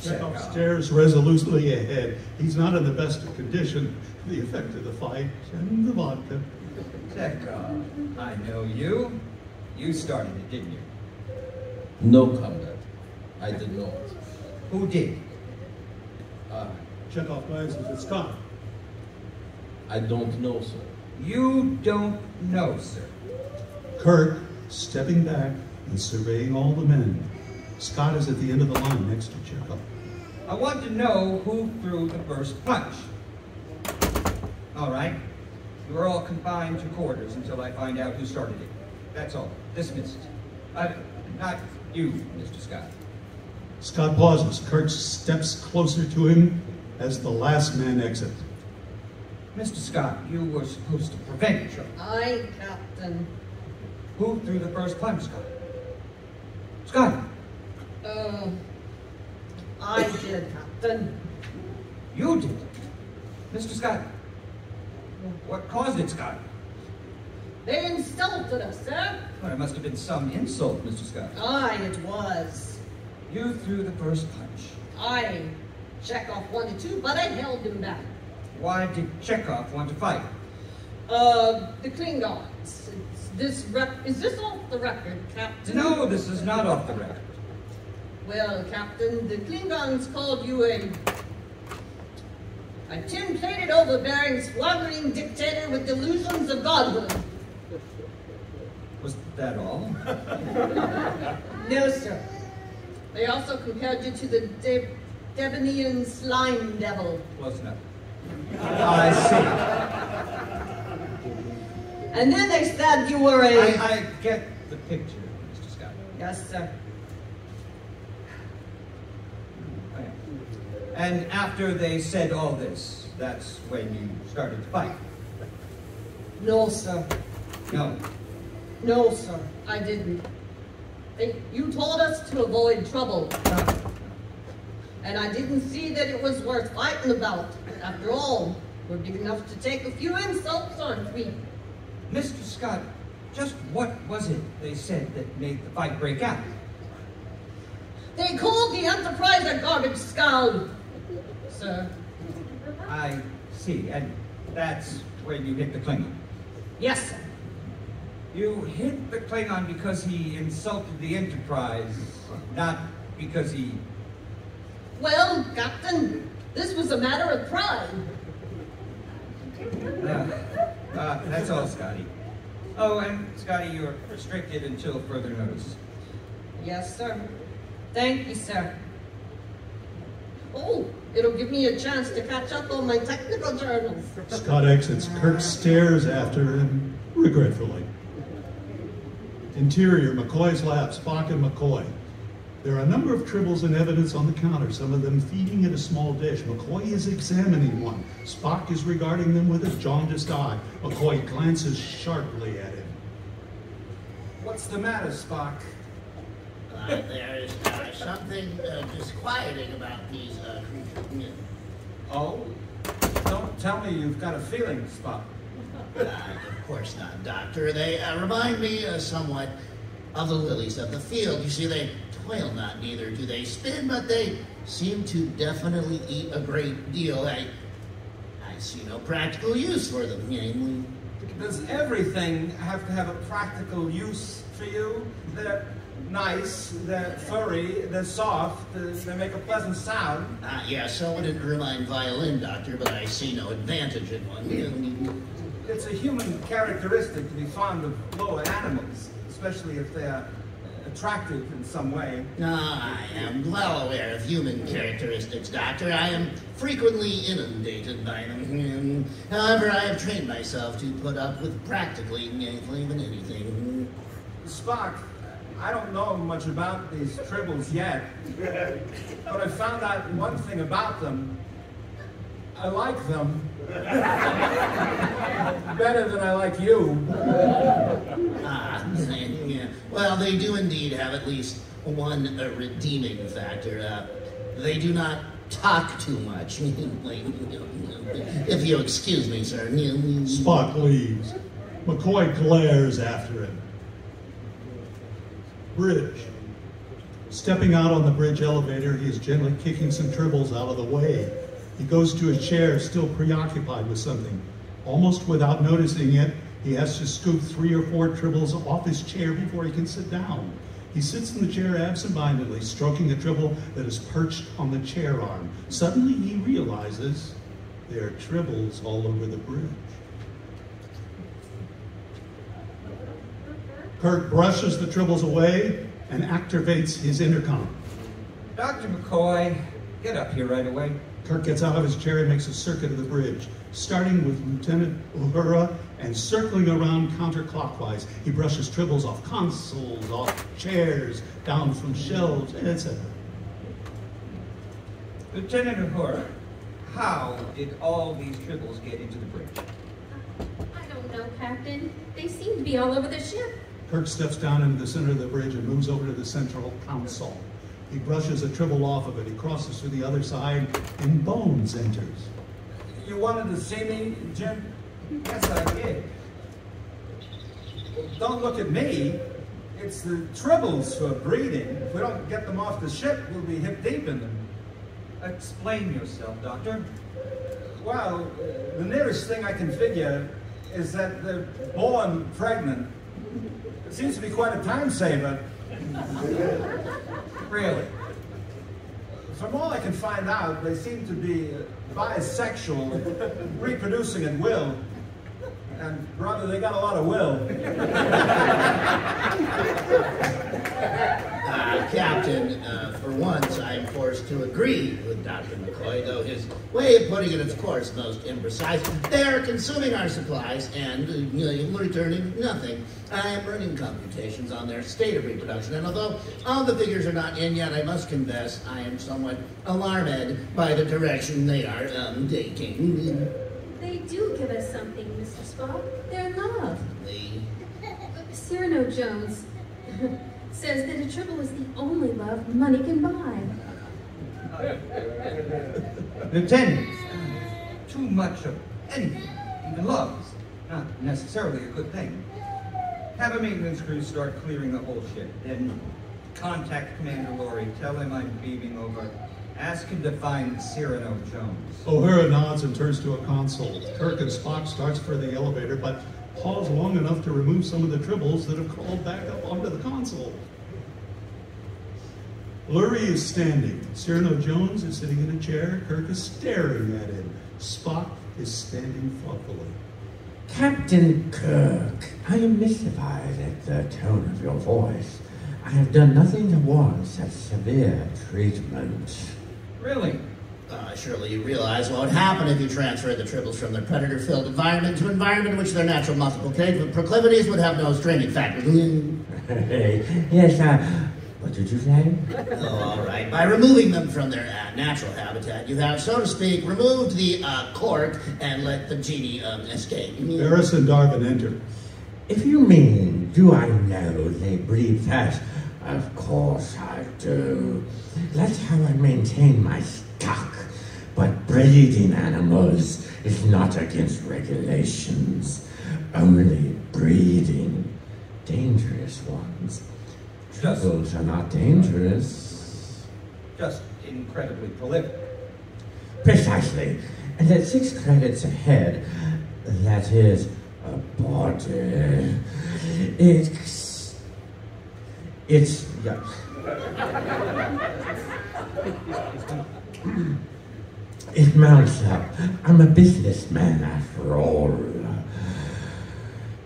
Chekhov stares resolutely ahead. He's not in the best of condition. The effect of the fight and the vodka. Chekhov, I know you. You started it, didn't you? No comment. I did not. Who did? Chekhov glances at Scott. I don't know, sir. You don't know, sir. Kirk, stepping back and surveying all the men. Scott is at the end of the line next to Chekhov. I want to know who threw the first punch. All right. You are all confined to quarters until I find out who started it. That's all. Dismissed. Not you, Mr. Scott. Scott pauses. Kirk steps closer to him as the last man exits. Mr. Scott, you were supposed to prevent trouble. Aye, Captain. Who threw the first punch, Scott? Scott! I did, Captain. You did? Mr. Scott? What caused it, Scott? They insulted us, sir. Well, it must have been some insult, Mr. Scott. Aye, it was. You threw the first punch. Aye. Chekhov wanted to, but I held him back. Why did Chekhov want to fight? The Klingons. Is this off the record, Captain? No, this is not off the record. Well, Captain, the Klingons called you a A tin-plated, overbearing, squabbling dictator with delusions of godhood. Was that all? No, sir. They also compared you to the Devonian slime devil. Close enough. I see. And then they said you were a... I get the picture, Mr. Scott. Yes, sir. And after they said all this, that's when you started to fight? No, sir. No. No, sir, I didn't. You told us to avoid trouble. And I didn't see that it was worth fighting about. After all, we're big enough to take a few insults, aren't we? Mr. Scott, just what was it they said that made the fight break out? They called the Enterprise a garbage scow, sir. I see, and that's when you hit the Klingon. Yes, sir. You hit the Klingon because he insulted the Enterprise, not because he... Well, Captain, this was a matter of pride. That's all, Scotty. Oh, and Scotty, you're restricted until further notice. Yes, sir. Thank you, sir. Oh, it'll give me a chance to catch up on my technical journals. Scott exits. Kirk stares after him regretfully. Interior, McCoy's lab, Spock and McCoy. There are a number of tribbles in evidence on the counter, some of them feeding at a small dish. McCoy is examining one. Spock is regarding them with a jaundiced eye. McCoy glances sharply at him. What's the matter, Spock? There's something disquieting about these creatures. Oh? Don't tell me you've got a feeling, Spock. Of course not, Doctor. They remind me somewhat of the lilies of the field. You see, they toil not, neither do they spin, but they seem to definitely eat a great deal. I see no practical use for them, namely. Does everything have to have a practical use for you? They're nice, they're furry, they're soft, they make a pleasant sound. Yeah, so would an ermine violin, Doctor, but I see no advantage in one. It's a human characteristic to be fond of lower animals, especially if they're attractive in some way. I am well aware of human characteristics, Doctor. I am frequently inundated by them. However, I have trained myself to put up with practically even anything. Spock, I don't know much about these tribbles yet, but I found out one thing about them. I like them better than I like you. Yeah. Well, they do indeed have at least one redeeming factor. They do not talk too much. If you'll excuse me, sir. Spock leaves. McCoy glares after him. Bridge. Stepping out on the bridge elevator, he is gently kicking some tribbles out of the way. He goes to his chair, still preoccupied with something. Almost without noticing it, he has to scoop 3 or 4 tribbles off his chair before he can sit down. He sits in the chair absentmindedly, stroking a tribble that is perched on the chair arm. Suddenly he realizes there are tribbles all over the bridge. Kirk brushes the tribbles away and activates his intercom. Dr. McCoy, get up here right away. Kirk gets out of his chair and makes a circuit of the bridge, starting with Lieutenant Uhura and circling around counterclockwise. He brushes tribbles off consoles, off chairs, down from shelves, etc. Lieutenant Uhura, how did all these tribbles get into the bridge? I don't know, Captain. They seem to be all over the ship. Kirk steps down into the center of the bridge and moves over to the central console. He brushes a tribble off of it. He crosses to the other side, and Bones enters. You wanted to see me, Jim? Yes, I did. Don't look at me. It's the tribbles for breeding. If we don't get them off the ship, we'll be hip deep in them. Explain yourself, Doctor. Well, the nearest thing I can figure is that they're born pregnant. It seems to be quite a time saver. Really? From all I can find out, they seem to be bisexual, reproducing at will. And brother, they got a lot of will. Captain, for once I'm forced to agree with Dr. McCoy, though his way of putting it is, of course, most imprecise. They are consuming our supplies and returning nothing. I am running computations on their state of reproduction, and although all the figures are not in yet, I must confess I am somewhat alarmed by the direction they are taking. They do give us something, Mr. Spock. Their love. Cyrano Jones says that a tribble is the only love money can buy. Lieutenant, too much of anything, even love, is not necessarily a good thing. Have a maintenance crew start clearing the whole ship, then contact Commander Laurie, tell him I'm beaming over. Ask him to find Cyrano Jones. O'Hara nods and turns to a console. Kirk and Spock starts for the elevator, but pause long enough to remove some of the tribbles that have crawled back up onto the console. Lurie is standing. Cyrano Jones is sitting in a chair. Kirk is staring at him. Spock is standing thoughtfully. Captain Kirk, I am mystified at the tone of your voice. I have done nothing to warrant such severe treatment. Really? Surely you realize what would happen if you transferred the tribbles from their predator-filled environment to an environment in which their natural multiple proclivities would have no straining factors. Yes, what did you say? Oh, all right. By removing them from their natural habitat, you have, so to speak, removed the cork and let the genie escape. Barris and Darvin enter. If you mean, do I know they breed fast? Of course I do. That's how I maintain my stock. But breeding animals is not against regulations. Only breeding dangerous ones. Tribbles are not dangerous. Just incredibly prolific. Precisely. And at 6 credits ahead, that is a body. It's yeah. It mounts up. I'm a businessman after all.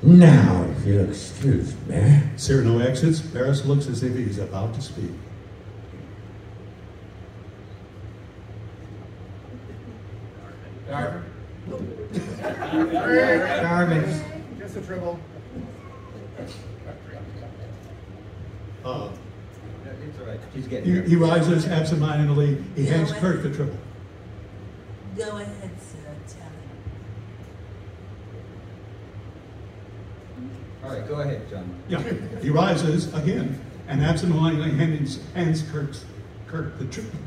Now, if you'll excuse me. Cyrano exits. Barris looks as if he's about to speak. Darvin? Darvin. Just a tribble. It's all right. She's getting there. He rises absentmindedly. He hands Kirk the tribble. Go ahead, sir. Tell him. All right, go ahead, John. Yeah. He rises again and absentmindedly hands Kirk the tribble.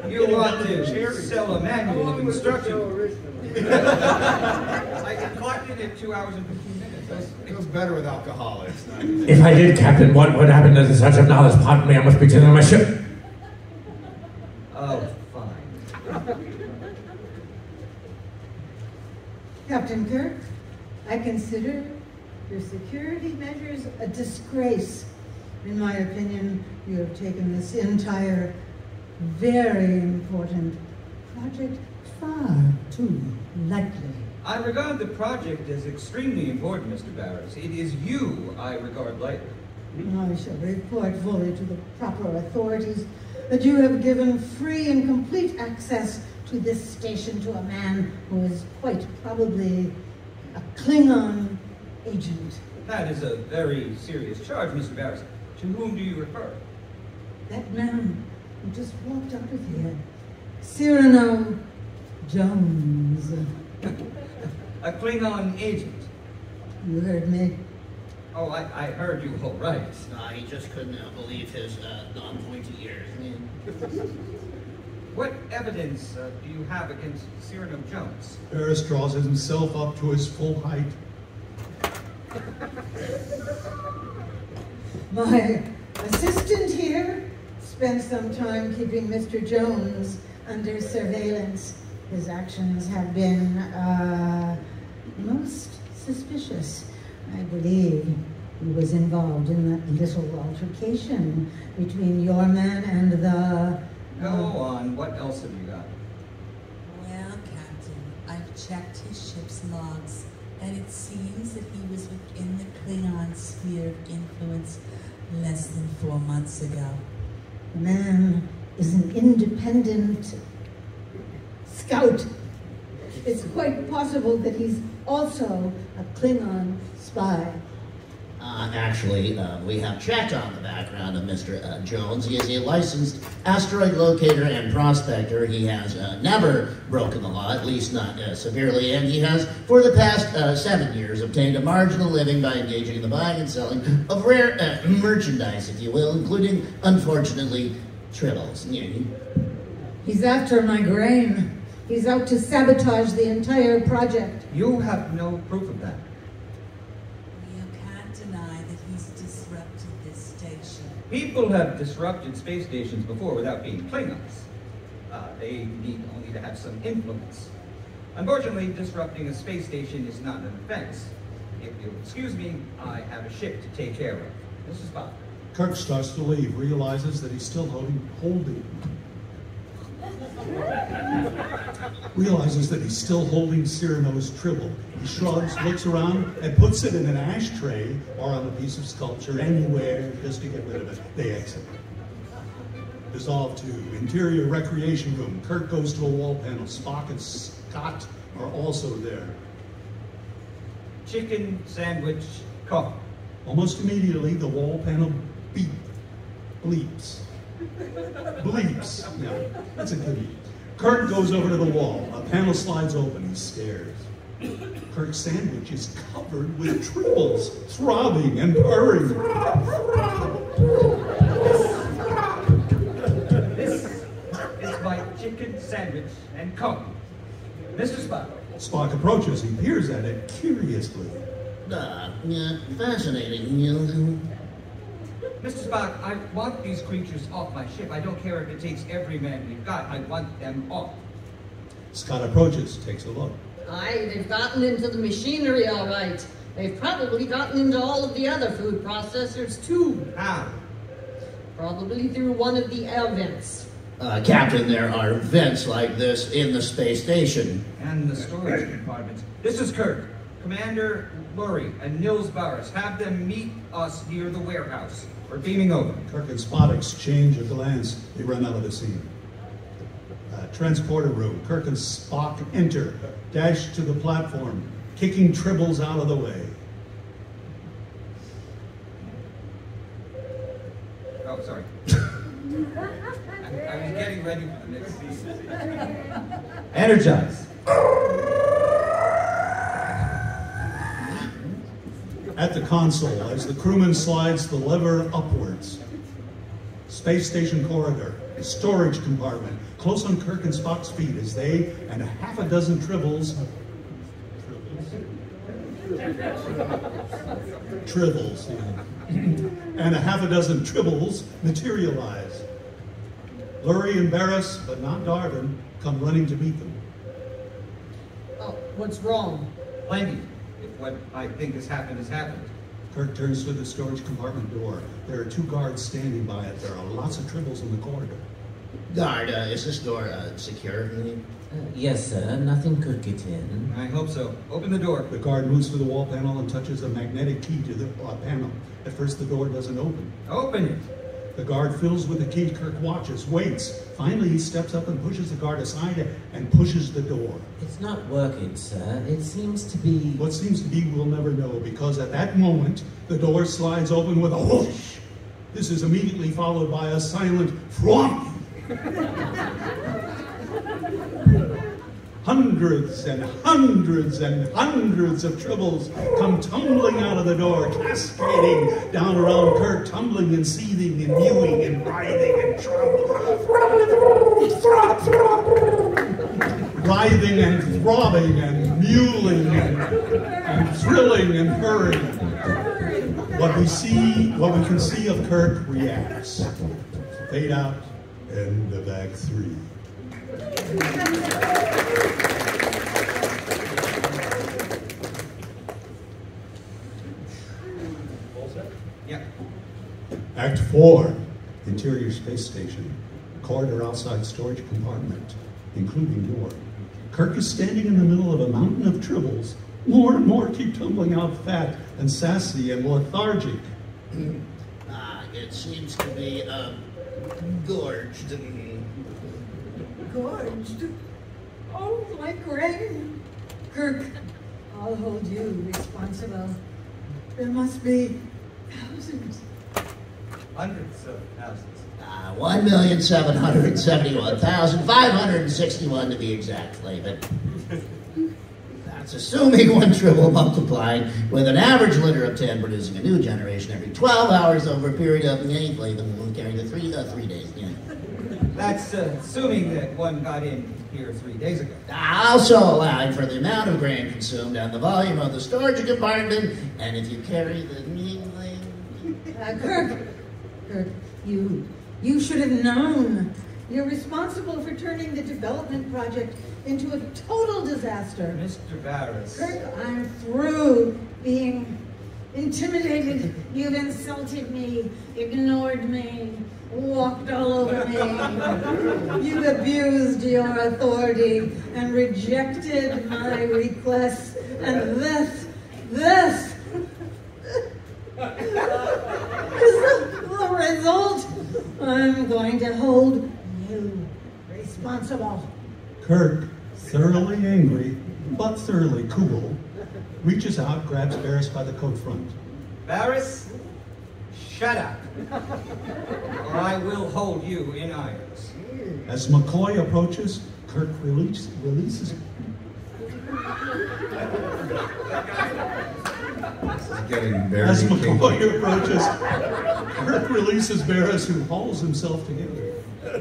You want to sell a manual of instruction. I collected it 2 hours and 15 minutes. It goes better with alcoholics. If I did, Captain, what would happen to such of knowledge? Pardon me, I must be tending my ship. Oh, fine. Captain Kirk, I consider your security measures a disgrace. In my opinion, you have taken this entire, very important project far too lightly. I regard the project as extremely important, Mr. Barris. It is you I regard lightly. I shall report fully to the proper authorities that you have given free and complete access to this station to a man who is quite probably a Klingon agent. That is a very serious charge, Mr. Barris. To whom do you refer? That man who just walked out of here, Cyrano Jones. A Klingon agent. You heard me. Oh, I heard you all right. He just couldn't believe his non-pointy ears. What evidence do you have against Cyrano Jones? Barris draws himself up to his full height. My assistant here spent some time keeping Mr. Jones under surveillance. His actions have been most suspicious. I believe He was involved in that little altercation between your man and the... Go on. What else have you got? Well, Captain, I've checked his ship's logs, and it seems that he was within the Klingon sphere of influence less than 4 months ago. The man is an independent scout. It's quite possible that he's also a Klingon spy. Actually, we have checked on the background of Mr. Jones. He is a licensed asteroid locator and prospector. He has never broken the law, at least not severely, and he has, for the past 7 years, obtained a marginal living by engaging in the buying and selling of rare merchandise, if you will, including, unfortunately, Tribbles. He's after my grain. He's out to sabotage the entire project. You have no proof of that. People have disrupted space stations before without being Klingons. They need only to have some influence. Unfortunately, disrupting a space station is not an offense. If you'll excuse me, I have a ship to take care of. Mrs. Spock. Kirk starts to leave, realizes that he's still holding Cyrano's Tribble. He shrugs, looks around, and puts it in an ashtray or on a piece of sculpture, anywhere, just to get rid of it. They exit. Dissolve to interior recreation room. Kirk goes to a wall panel. Spock and Scott are also there. Chicken sandwich coffee. Almost immediately, the wall panel bleeps. Bleeps. Yeah, that's a good beat. Kirk goes over to the wall. A panel slides open. He stares. Kirk's sandwich is covered with tribbles, throbbing and purring. This is my chicken sandwich and coffee. Mr. Spock. Spock approaches. He peers at it curiously. Fascinating. Mr. Spock, I want these creatures off my ship. I don't care if it takes every man we've got. I want them off. Scott approaches, takes a look. Aye, they've gotten into the machinery all right. They've probably gotten into all of the other food processors too. How? Probably through one of the air vents. Captain, there are vents like this in the space station. And the storage compartments. This is Kirk. Commander Lurie and Nils Barris. Have them meet us near the warehouse. We're beaming over. Kirk and Spock exchange a glance. They run out of the scene. Transporter room. Kirk and Spock enter, dash to the platform, kicking Tribbles out of the way. Oh, sorry. I was getting ready for the next scene. Energize. At the console, as the crewman slides the lever upwards. Space station corridor, storage compartment, close on Kirk and Spock's feet as they and a half a dozen Tribbles and a half a dozen Tribbles materialize. Lurie and Barris, but not Darvin, come running to meet them. Oh, what's wrong? Plenty. If what I think has happened has happened. Kirk turns to the storage compartment door. There are 2 guards standing by it. There are lots of Tribbles in the corridor. Guard, is this door secure? Yes, sir. Nothing could get in. I hope so. Open the door. The guard moves to the wall panel and touches a magnetic key to the panel. At first, the door doesn't open. Open it. The guard fills with the key. Kirk watches, waits. Finally, he steps up and pushes the guard aside and pushes the door. It's not working, sir. It seems to be... What seems to be, we'll never know, because at that moment, the door slides open with a whoosh. This is immediately followed by a silent flop. Hundreds and hundreds and hundreds of Tribbles come tumbling out of the door, cascading down around Kirk, tumbling and seething and mewing and writhing and writhing and throbbing and mewling and thrilling and purring. What we can see of Kirk reacts. Fade out. End of Act 3. 4. Interior space station. Corridor outside storage compartment, including door. Kirk is standing in the middle of a mountain of tribbles. More and more keep tumbling out fat and sassy and lethargic. It seems to be, gorged. Gorged? Oh, like rain. Kirk, I'll hold you responsible. There must be thousands. Hundreds of thousands. 1,771,561 to be exact, Flavin. That's assuming one tribble multiplying with an average litter of 10 producing a new generation every 12 hours over a period of Flavin will carry the 3 days. Yeah. That's assuming that one got in here 3 days ago. Also allowing for the amount of grain consumed and the volume of the storage compartment, and if you carry the Kirk, you should have known. You're responsible for turning the development project into a total disaster. Mr. Barris. Kirk, I'm through being intimidated. You've insulted me, ignored me, walked all over me. You've abused your authority and rejected my requests. And this is the result. I'm going to hold you responsible. Kirk, thoroughly angry, but thoroughly cool, reaches out, grabs Barris by the coat front. Barris, shut up, or I will hold you in irons. As McCoy approaches, Kirk releases. Getting very As McCoy kinky. approaches, Kirk releases Barris, who hauls himself together.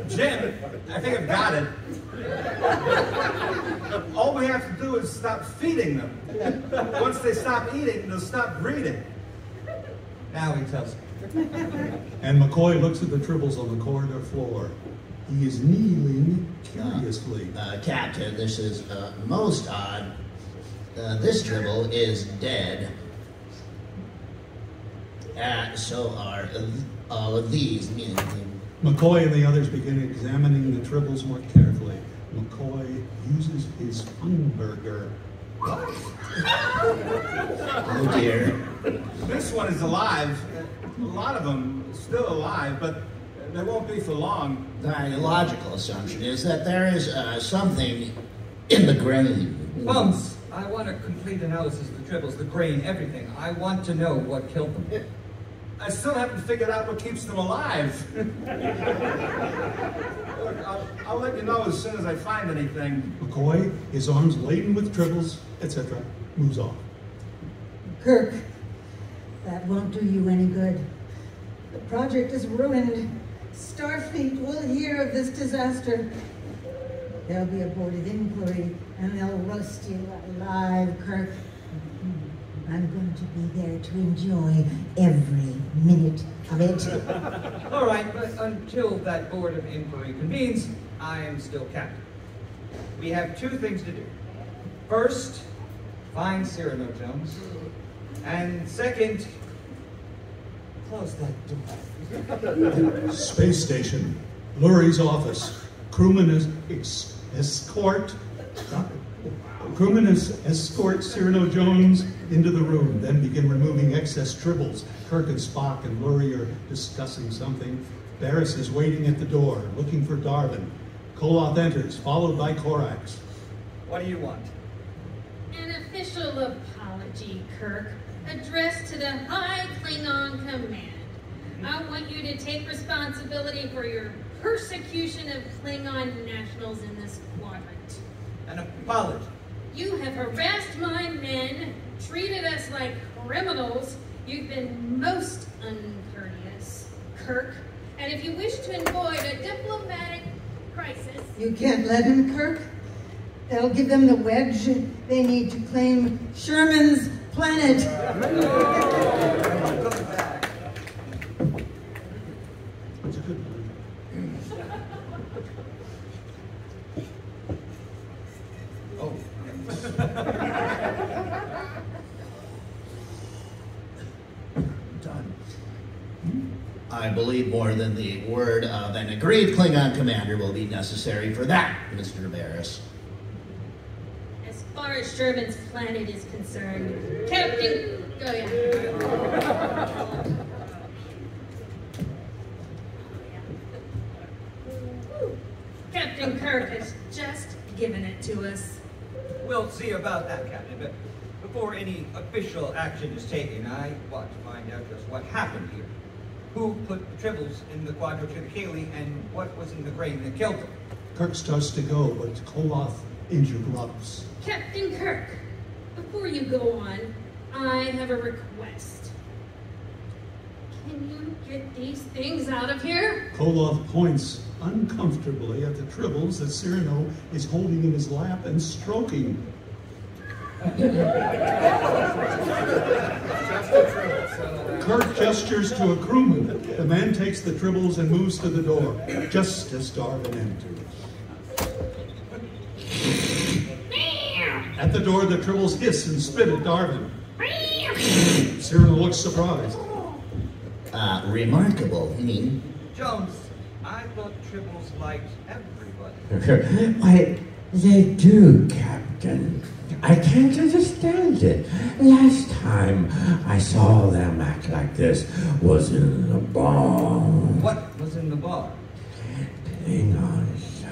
Jim, I think I've got it. All we have to do is stop feeding them. Once they stop eating, they'll stop breeding. Now he tells me. And McCoy looks at the tribbles on the corridor floor. He is kneeling curiously. Captain, this is most odd. This tribble is dead. So are all of these. McCoy and the others begin examining the tribbles more carefully. McCoy uses his funburger. Oh dear. This one is alive. A lot of them still alive, but they won't be for long. The logical assumption is that there is something in the grain. Bums, I want a complete analysis of the tribbles, the grain, everything. I want to know what killed them. I still haven't figured out what keeps them alive. Look, I'll let you know as soon as I find anything. McCoy, his arms laden with tribbles, etc., moves off. Kirk, that won't do you any good. The project is ruined. Starfleet will hear of this disaster. There'll be a board of inquiry, and they'll roast you alive, Kirk. I'm going to be there to enjoy every minute of it. All right, but until that board of inquiry convenes, I am still captain. We have two things to do. First, find Cyrano Jones. And second, close that door. Space station. Lurie's office. Crewman escort Cyrano Jones into the room, then begin removing excess tribbles. Kirk and Spock and Lurie are discussing something. Barris is waiting at the door, looking for Darwin. Koloth enters, followed by Korax. What do you want? An official apology, Kirk, addressed to the High Klingon Command. I want you to take responsibility for your persecution of Klingon nationals in this quadrant. An apology? You have harassed my men, treated us like criminals. You've been most uncourteous, Kirk. And if you wish to avoid a diplomatic crisis... You can't let him, Kirk. That'll give them the wedge they need to claim Sherman's planet. It's a good one. Oh. Done. I I believe more than the word of an agreed Klingon commander will be necessary for that, Mr. Barris. As far as Sherman's planet is concerned, Captain... Oh, yeah. Captain Kirk has just given it to us. We'll see about that, Captain, but before any official action is taken, I want to find out just what happened here. Who put the Tribbles in the Quadro Triticale, and what was in the grain that killed them? Kirk starts to go, but Koloth interrupts. Captain Kirk, before you go on, I have a request. Can you get these things out of here? Koloth points uncomfortably at the Tribbles that Cyrano is holding in his lap and stroking. Kirk gestures to a crewman. The man takes the Tribbles and moves to the door, just as Darwin enters. At the door, the Tribbles hiss and spit at Darwin. Cyrano looks surprised. Remarkable, Jones, I thought Tribbles liked everybody. Why, they do, Captain. I can't understand it. Last time I saw them act like this was in the bar. What was in the bar? Klingons,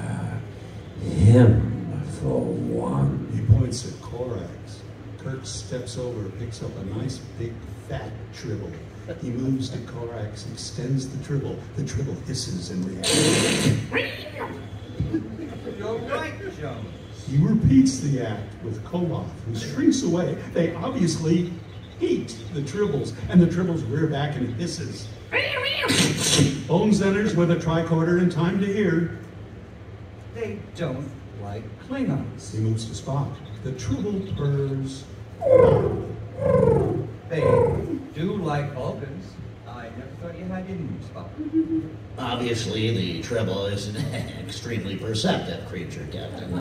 him, for one. He points at Corax. Kirk steps over, picks up a nice big fat Tribble. He moves to Corax, extends the Tribble. The Tribble hisses and reacts. You're right, Jones. He repeats the act with Koloth, who shrinks away. They obviously hate the Tribbles, and the Tribbles rear back and hisses. Bones enters with a tricorder in time to hear. They don't like Klingons. He moves to Spock. The Tribble purrs. They do like Vulcans. I never thought you had in you, Spock. Obviously, the Tribble is an extremely perceptive creature, Captain.